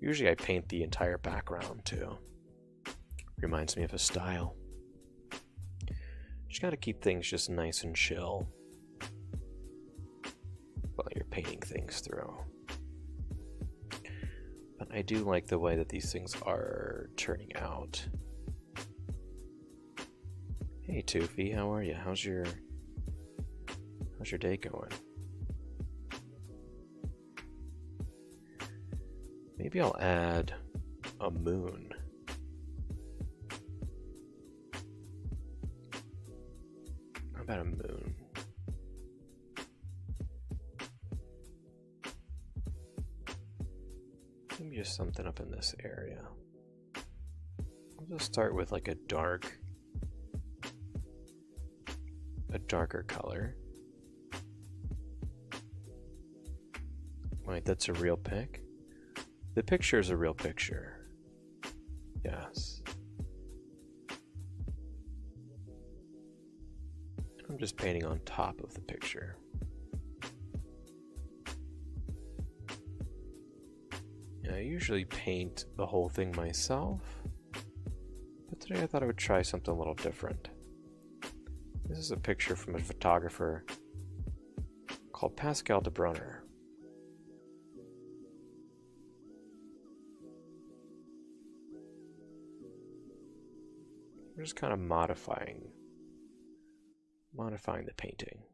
Usually I paint the entire background too. Reminds me of a style. Just gotta keep things just nice and chill while you're painting things through. But I do like the way that these things are turning out. Hey Toofy, how are you? How's your day going? Maybe I'll add a moon. How about a moon? Maybe just something up in this area. I'll just start with like a darker color. Wait, that's a real pic? The picture is a real picture. Yes. I'm just painting on top of the picture. Yeah, I usually paint the whole thing myself, but today I thought I would try something a little different. This is a picture from a photographer called Pascal Debrunner. We're just kind of modifying the painting.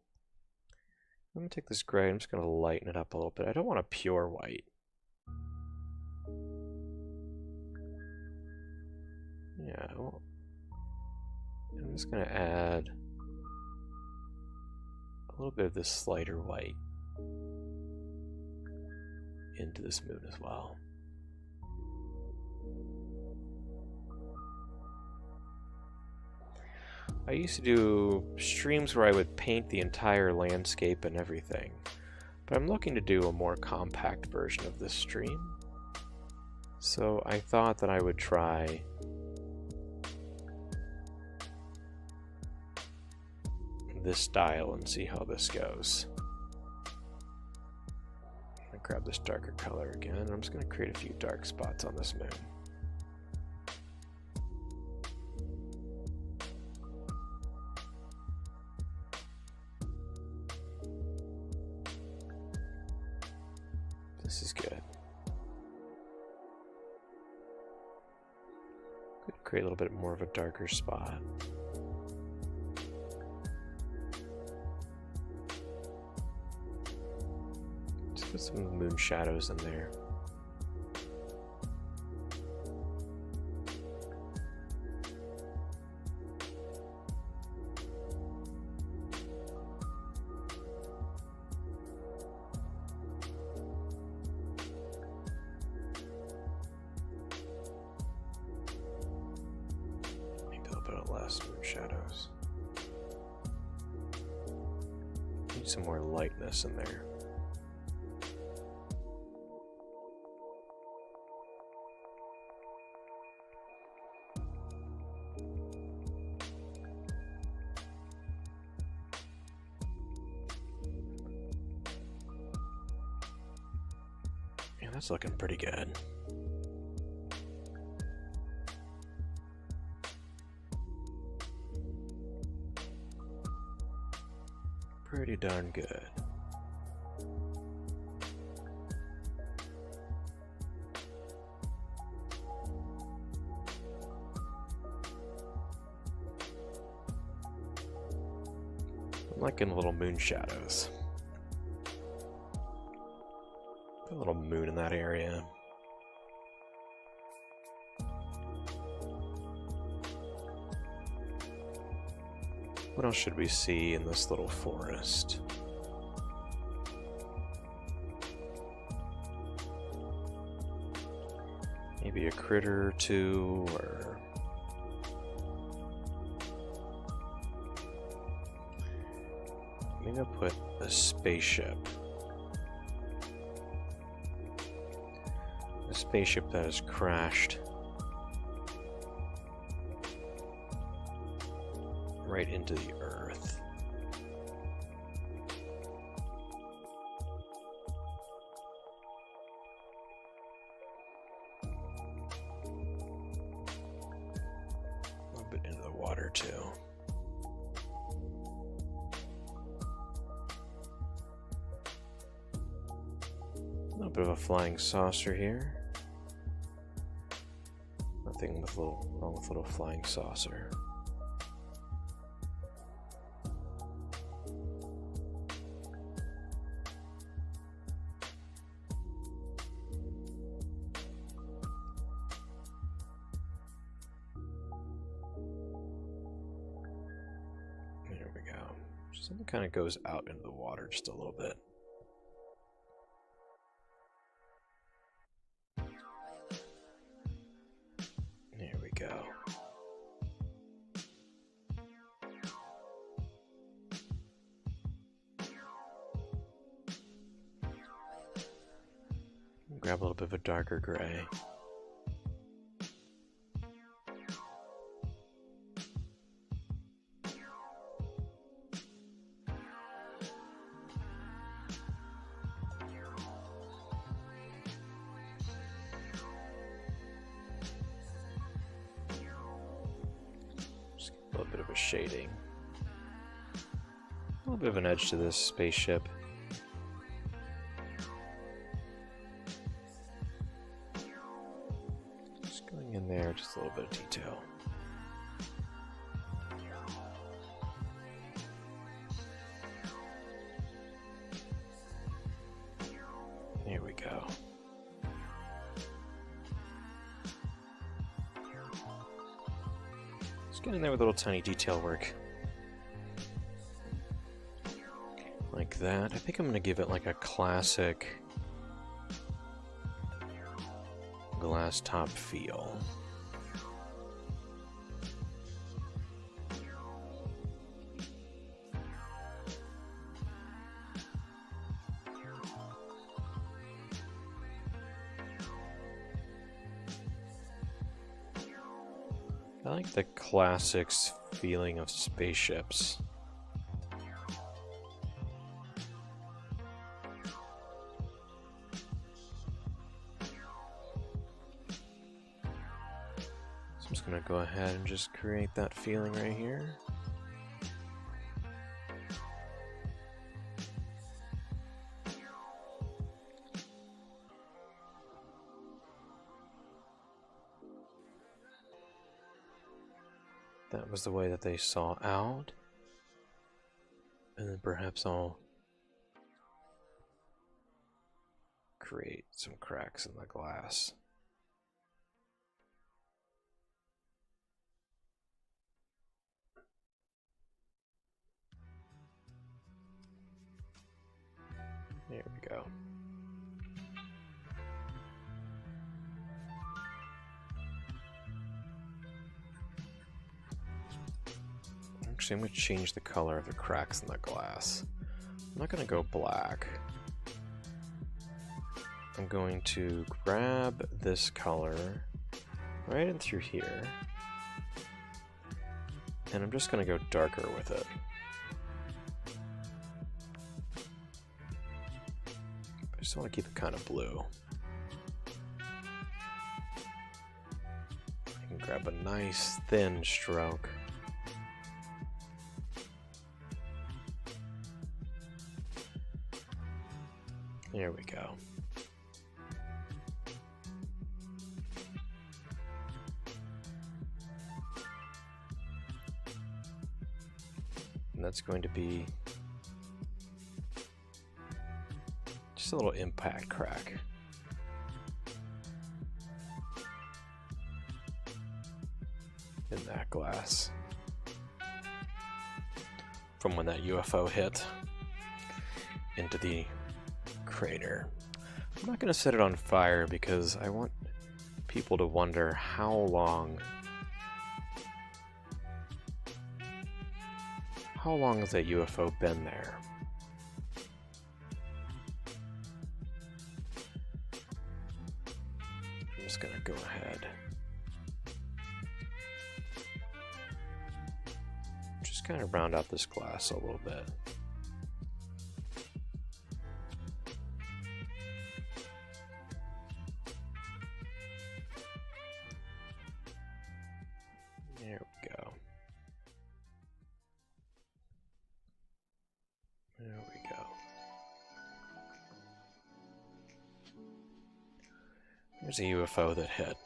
I'm going to take this gray, I'm just going to lighten it up a little bit. I don't want a pure white. Yeah, well, I'm just going to add a little bit of this lighter white into this moon as well. I used to do streams where I would paint the entire landscape and everything, but I'm looking to do a more compact version of this stream. So I thought that I would try this style and see how this goes. I'm gonna grab this darker color again, and I'm just gonna create a few dark spots on this moon. This is good. Could create a little bit more of a darker spot. Just put some moon shadows in there. less moon shadows. Need some more lightness in there. Yeah, that's looking pretty good. Pretty darn good. I'm liking little moon shadows. A little moon in that area. What else should we see in this little forest? Maybe a critter or two, or maybe I'll put a spaceship. A spaceship that has crashed right into the earth. A little bit into the water too. A little bit of a flying saucer here. Nothing wrong with little flying saucer. Something kind of goes out into the water just a little bit. There we go. Grab a little bit of a darker gray. A little bit of a shading. A little bit of an edge to this spaceship. Just going in there, just a little bit of detail. There we go. Get in there with a little tiny detail work. Like that. I think I'm going to give it like a classic glass top feel. I like the classics feeling of spaceships. So I'm just going to go ahead and just create that feeling right here. That was the way that they saw out. And then perhaps I'll create some cracks in the glass. There we go. Actually, I'm going to change the color of the cracks in the glass. I'm not going to go black. I'm going to grab this color right in through here, and I'm just going to go darker with it. I just want to keep it kind of blue. I can grab a nice thin stroke. There we go. And that's going to be just a little impact crack. In that glass. From when that UFO hit into the crater. I'm not going to set it on fire because I want people to wonder how long has that UFO been there? I'm just going to go ahead. Just kind of round out this glass a little bit. There we go. There we go. There's a UFO that hit.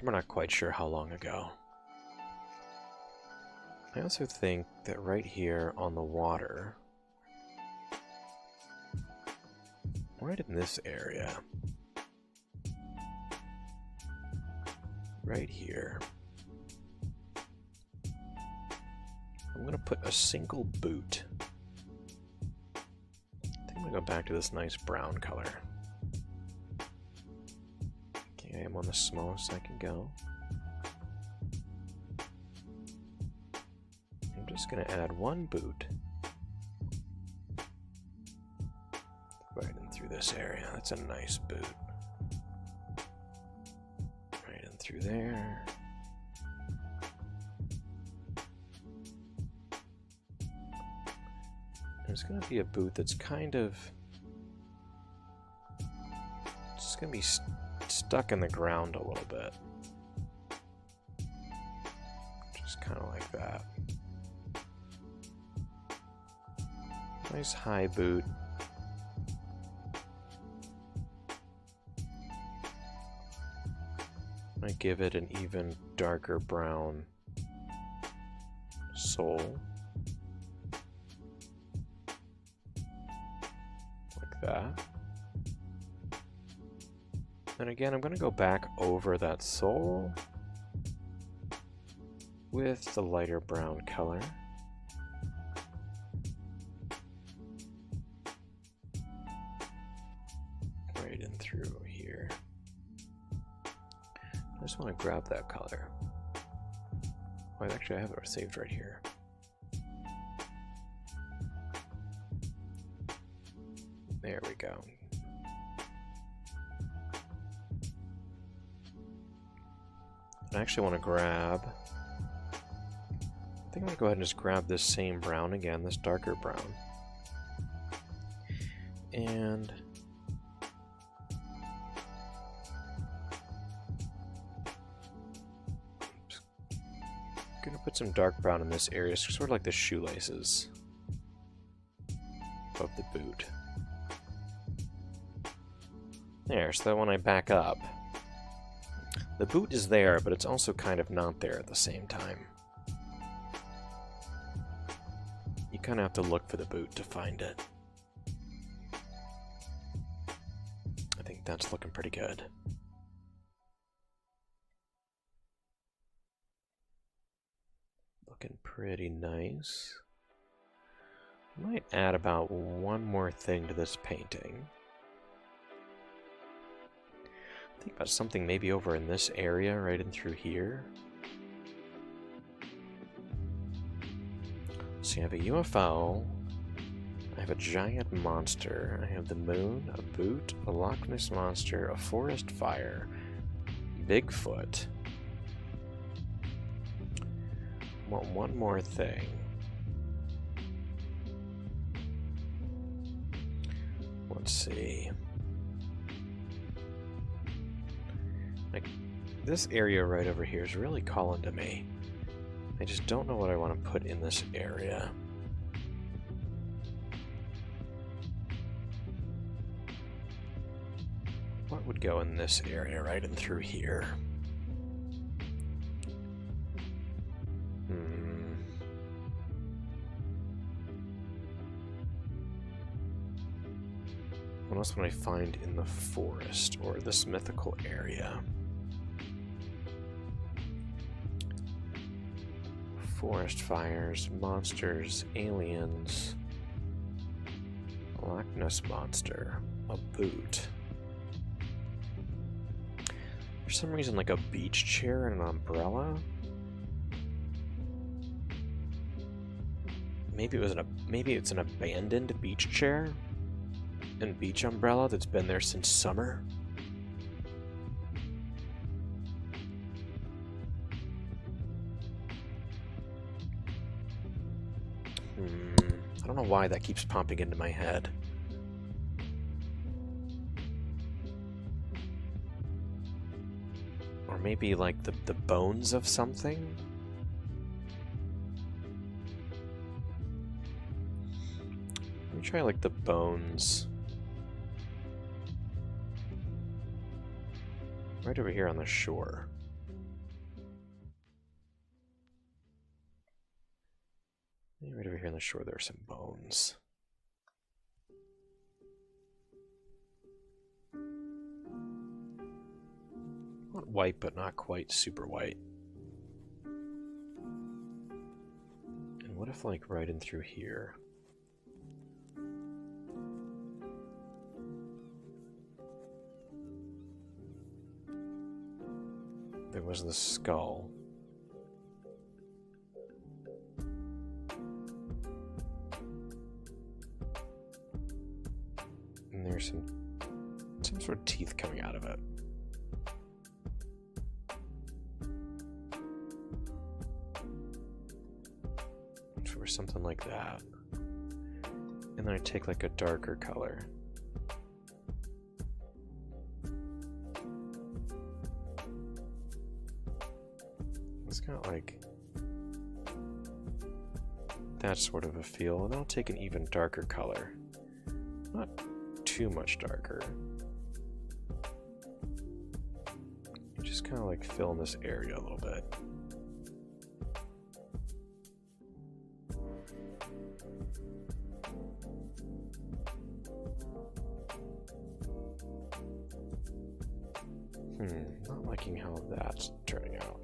We're not quite sure how long ago. I also think that right here on the water, right in this area, right here, I'm going to put a single boot. I think I'm going to go back to this nice brown color. Okay, I'm on the smallest I can go. I'm just going to add one boot right in through this area. That's a nice boot. Right in through there. There's going to be a boot that's kind of just going to be stuck in the ground a little bit. Just kind of like that. Nice high boot. I give it an even darker brown sole. Like that. And again, I'm going to go back over that sole with the lighter brown color. Right in through here. I just want to grab that color. Oh, actually, I have it saved right here. There we go. I actually want to grab, I think I'm going to go ahead and just grab this same brown again, this darker brown. And I'm going to put some dark brown in this area, sort of like the shoelaces of the boot. There, so that when I back up, the boot is there, but it's also kind of not there at the same time. You kind of have to look for the boot to find it. I think that's looking pretty good. Looking pretty nice. I might add about one more thing to this painting. Think about something maybe over in this area, right in through here. So you have a UFO, I have a giant monster, I have the moon, a boot, a Loch Ness monster, a forest fire, Bigfoot. Want one more thing. Let's see. Like, this area right over here is really calling to me. I just don't know what I want to put in this area. What would go in this area right in through here? What else would I find in the forest or this mythical area? Forest fires, monsters, aliens, Loch Ness monster, a boot. For some reason, like a beach chair and an umbrella. Maybe it's an abandoned beach chair and beach umbrella that's been there since summer. I don't know why that keeps popping into my head. Or maybe like the bones of something? Let me try like the bones. Right over here on the shore. Right over here on the shore there are some bones. Not white, but not quite super white. And what if, like, right in through here? There was the skull. And there's some sort of teeth coming out of it. Or something like that. And then I take like a darker color. It's got like that sort of a feel, and I'll take an even darker color. Not too much darker. Just kind of like fill in this area a little bit. Not liking how that's turning out.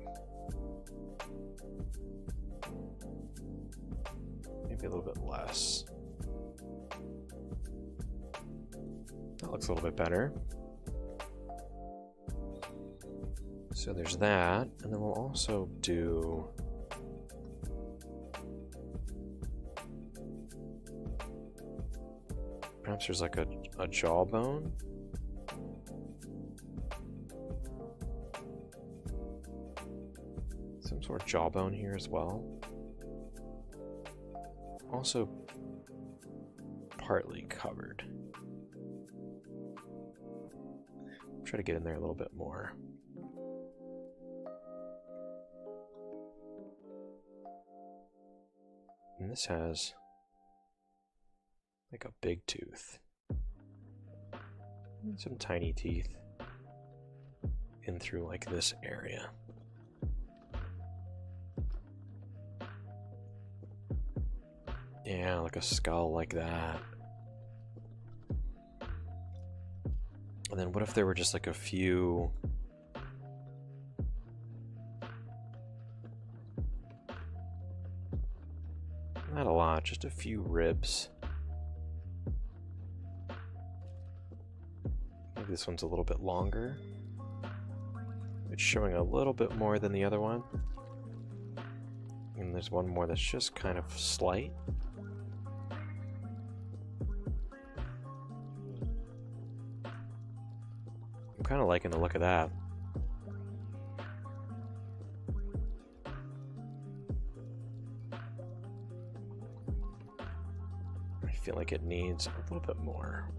Maybe a little bit less. That looks a little bit better. So there's that, and then we'll also do perhaps there's like a jawbone. Some sort of jawbone here as well. Also partly covered. Try to get in there a little bit more. And this has like a big tooth. And some tiny teeth in through like this area. Yeah, like a skull like that. And then what if there were just like a few... Not a lot, just a few ribs. Maybe this one's a little bit longer. It's showing a little bit more than the other one. And there's one more that's just kind of slight. I'm kind of liking the look of that. I feel like it needs a little bit more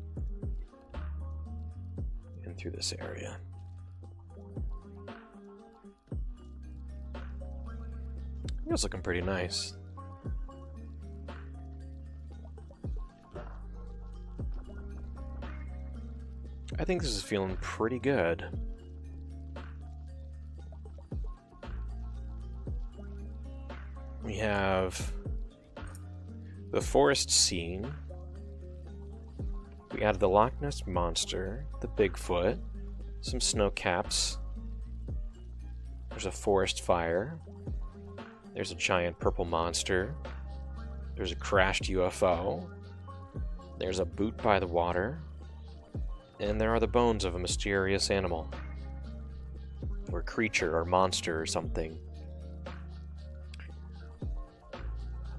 in through this area. It's looking pretty nice. I think this is feeling pretty good. We have the forest scene. We added the Loch Ness Monster, the Bigfoot, some snow caps. There's a forest fire. There's a giant purple monster. There's a crashed UFO. There's a boot by the water. And there are the bones of a mysterious animal. Or creature or monster or something. I'm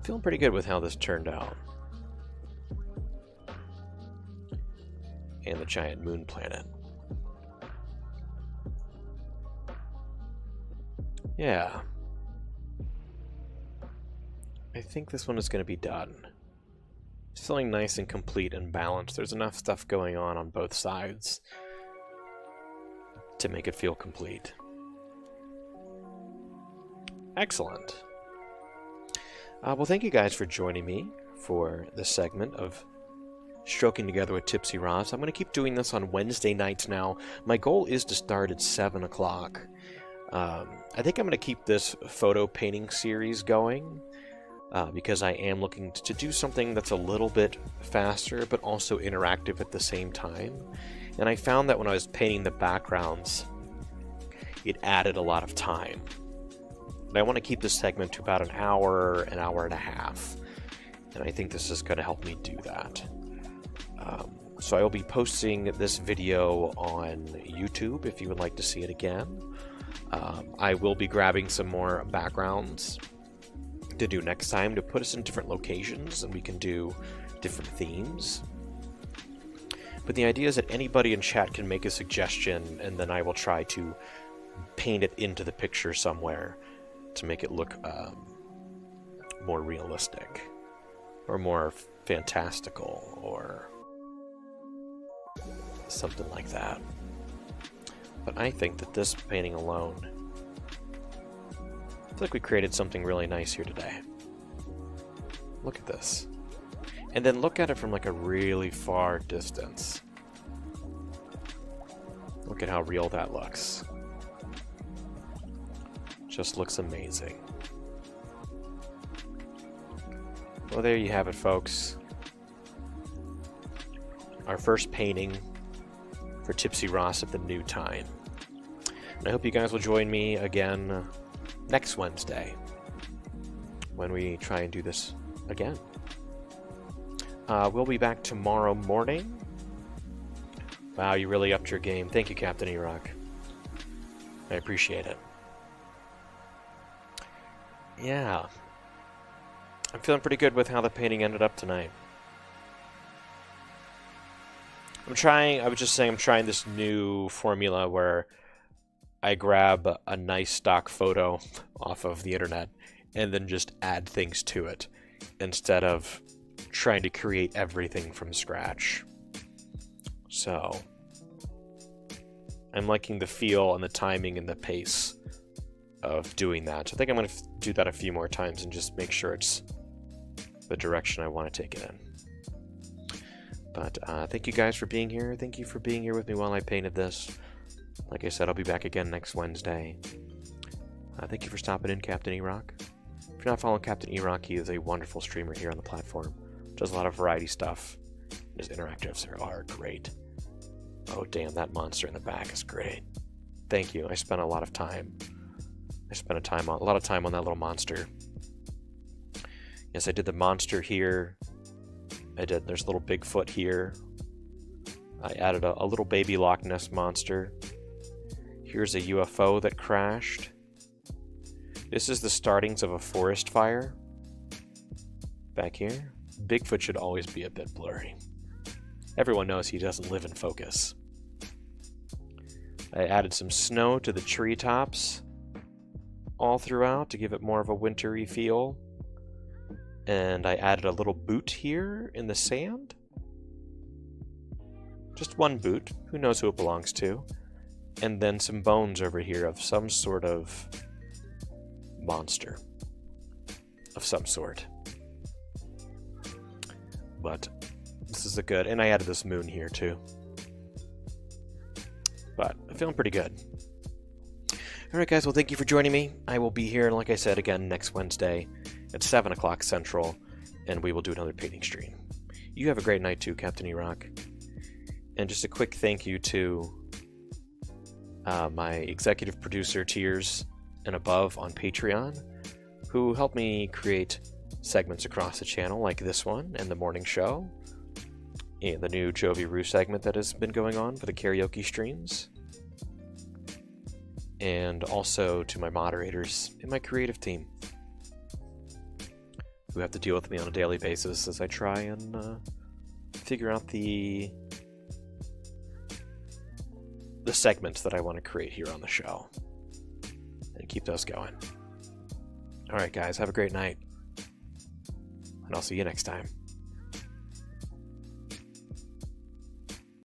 feeling pretty good with how this turned out. And the giant moon planet. Yeah. I think this one is going to be done. It's feeling nice and complete and balanced. There's enough stuff going on both sides to make it feel complete. Excellent. Well, thank you guys for joining me for this segment of Stroking Together with TipsyRoss. I'm going to keep doing this on Wednesday nights now. My goal is to start at 7 o'clock. I think I'm going to keep this photo painting series going. Because I am looking to do something that's a little bit faster, but also interactive at the same time. And I found that when I was painting the backgrounds, it added a lot of time. And I want to keep this segment to about an hour and a half. And I think this is going to help me do that. So I will be posting this video on YouTube if you would like to see it again. I will be grabbing some more backgrounds to do next time to put us in different locations and we can do different themes. But the idea is that anybody in chat can make a suggestion and then I will try to paint it into the picture somewhere to make it look more realistic or more fantastical or something like that. But I think that this painting alone, I feel like we created something really nice here today. Look at this. And then look at it from like a really far distance. Look at how real that looks. Just looks amazing. Well, there you have it, folks. Our first painting for TipsyRoss at the new time. And I hope you guys will join me again next Wednesday when we try and do this again. We'll be back tomorrow morning. Wow, you really upped your game. Thank you, Captain E-Rock. I appreciate it. Yeah. I'm feeling pretty good with how the painting ended up tonight. I'm trying this new formula where I grab a nice stock photo off of the internet and then just add things to it instead of trying to create everything from scratch. So I'm liking the feel and the timing and the pace of doing that. So I think I'm going to do that a few more times and just make sure it's the direction I want to take it in. But thank you guys for being here. Thank you for being here with me while I painted this. Like I said, I'll be back again next Wednesday. Thank you for stopping in, Captain E-Rock. If you're not following Captain E-Rock, he is a wonderful streamer here on the platform. Does a lot of variety stuff. His interactives are great. Oh, damn, that monster in the back is great. Thank you. I spent a lot of time. A lot of time on that little monster. Yes, I did the monster here. There's a little Bigfoot here. I added a little baby Loch Ness monster. Here's a UFO that crashed. This is the startings of a forest fire. Back here. Bigfoot should always be a bit blurry. Everyone knows he doesn't live in focus. I added some snow to the treetops all throughout to give it more of a wintry feel. And I added a little boot here in the sand. Just one boot. Who knows who it belongs to. And then some bones over here of some sort of monster. Of some sort. But this is a good... And I added this moon here too. But I'm feeling pretty good. Alright guys, well thank you for joining me. I will be here, like I said, again next Wednesday at 7 o'clock Central, and we will do another painting stream. You have a great night too, Captain E-Rock. And just a quick thank you to my executive producer, Tiers and Above on Patreon, who helped me create segments across the channel like this one and the morning show, and the new TipsyRoo segment that has been going on for the karaoke streams, and also to my moderators and my creative team, who have to deal with me on a daily basis as I try and figure out the segments that I want to create here on the show and keep those going. Alright guys, have a great night, and I'll see you next time.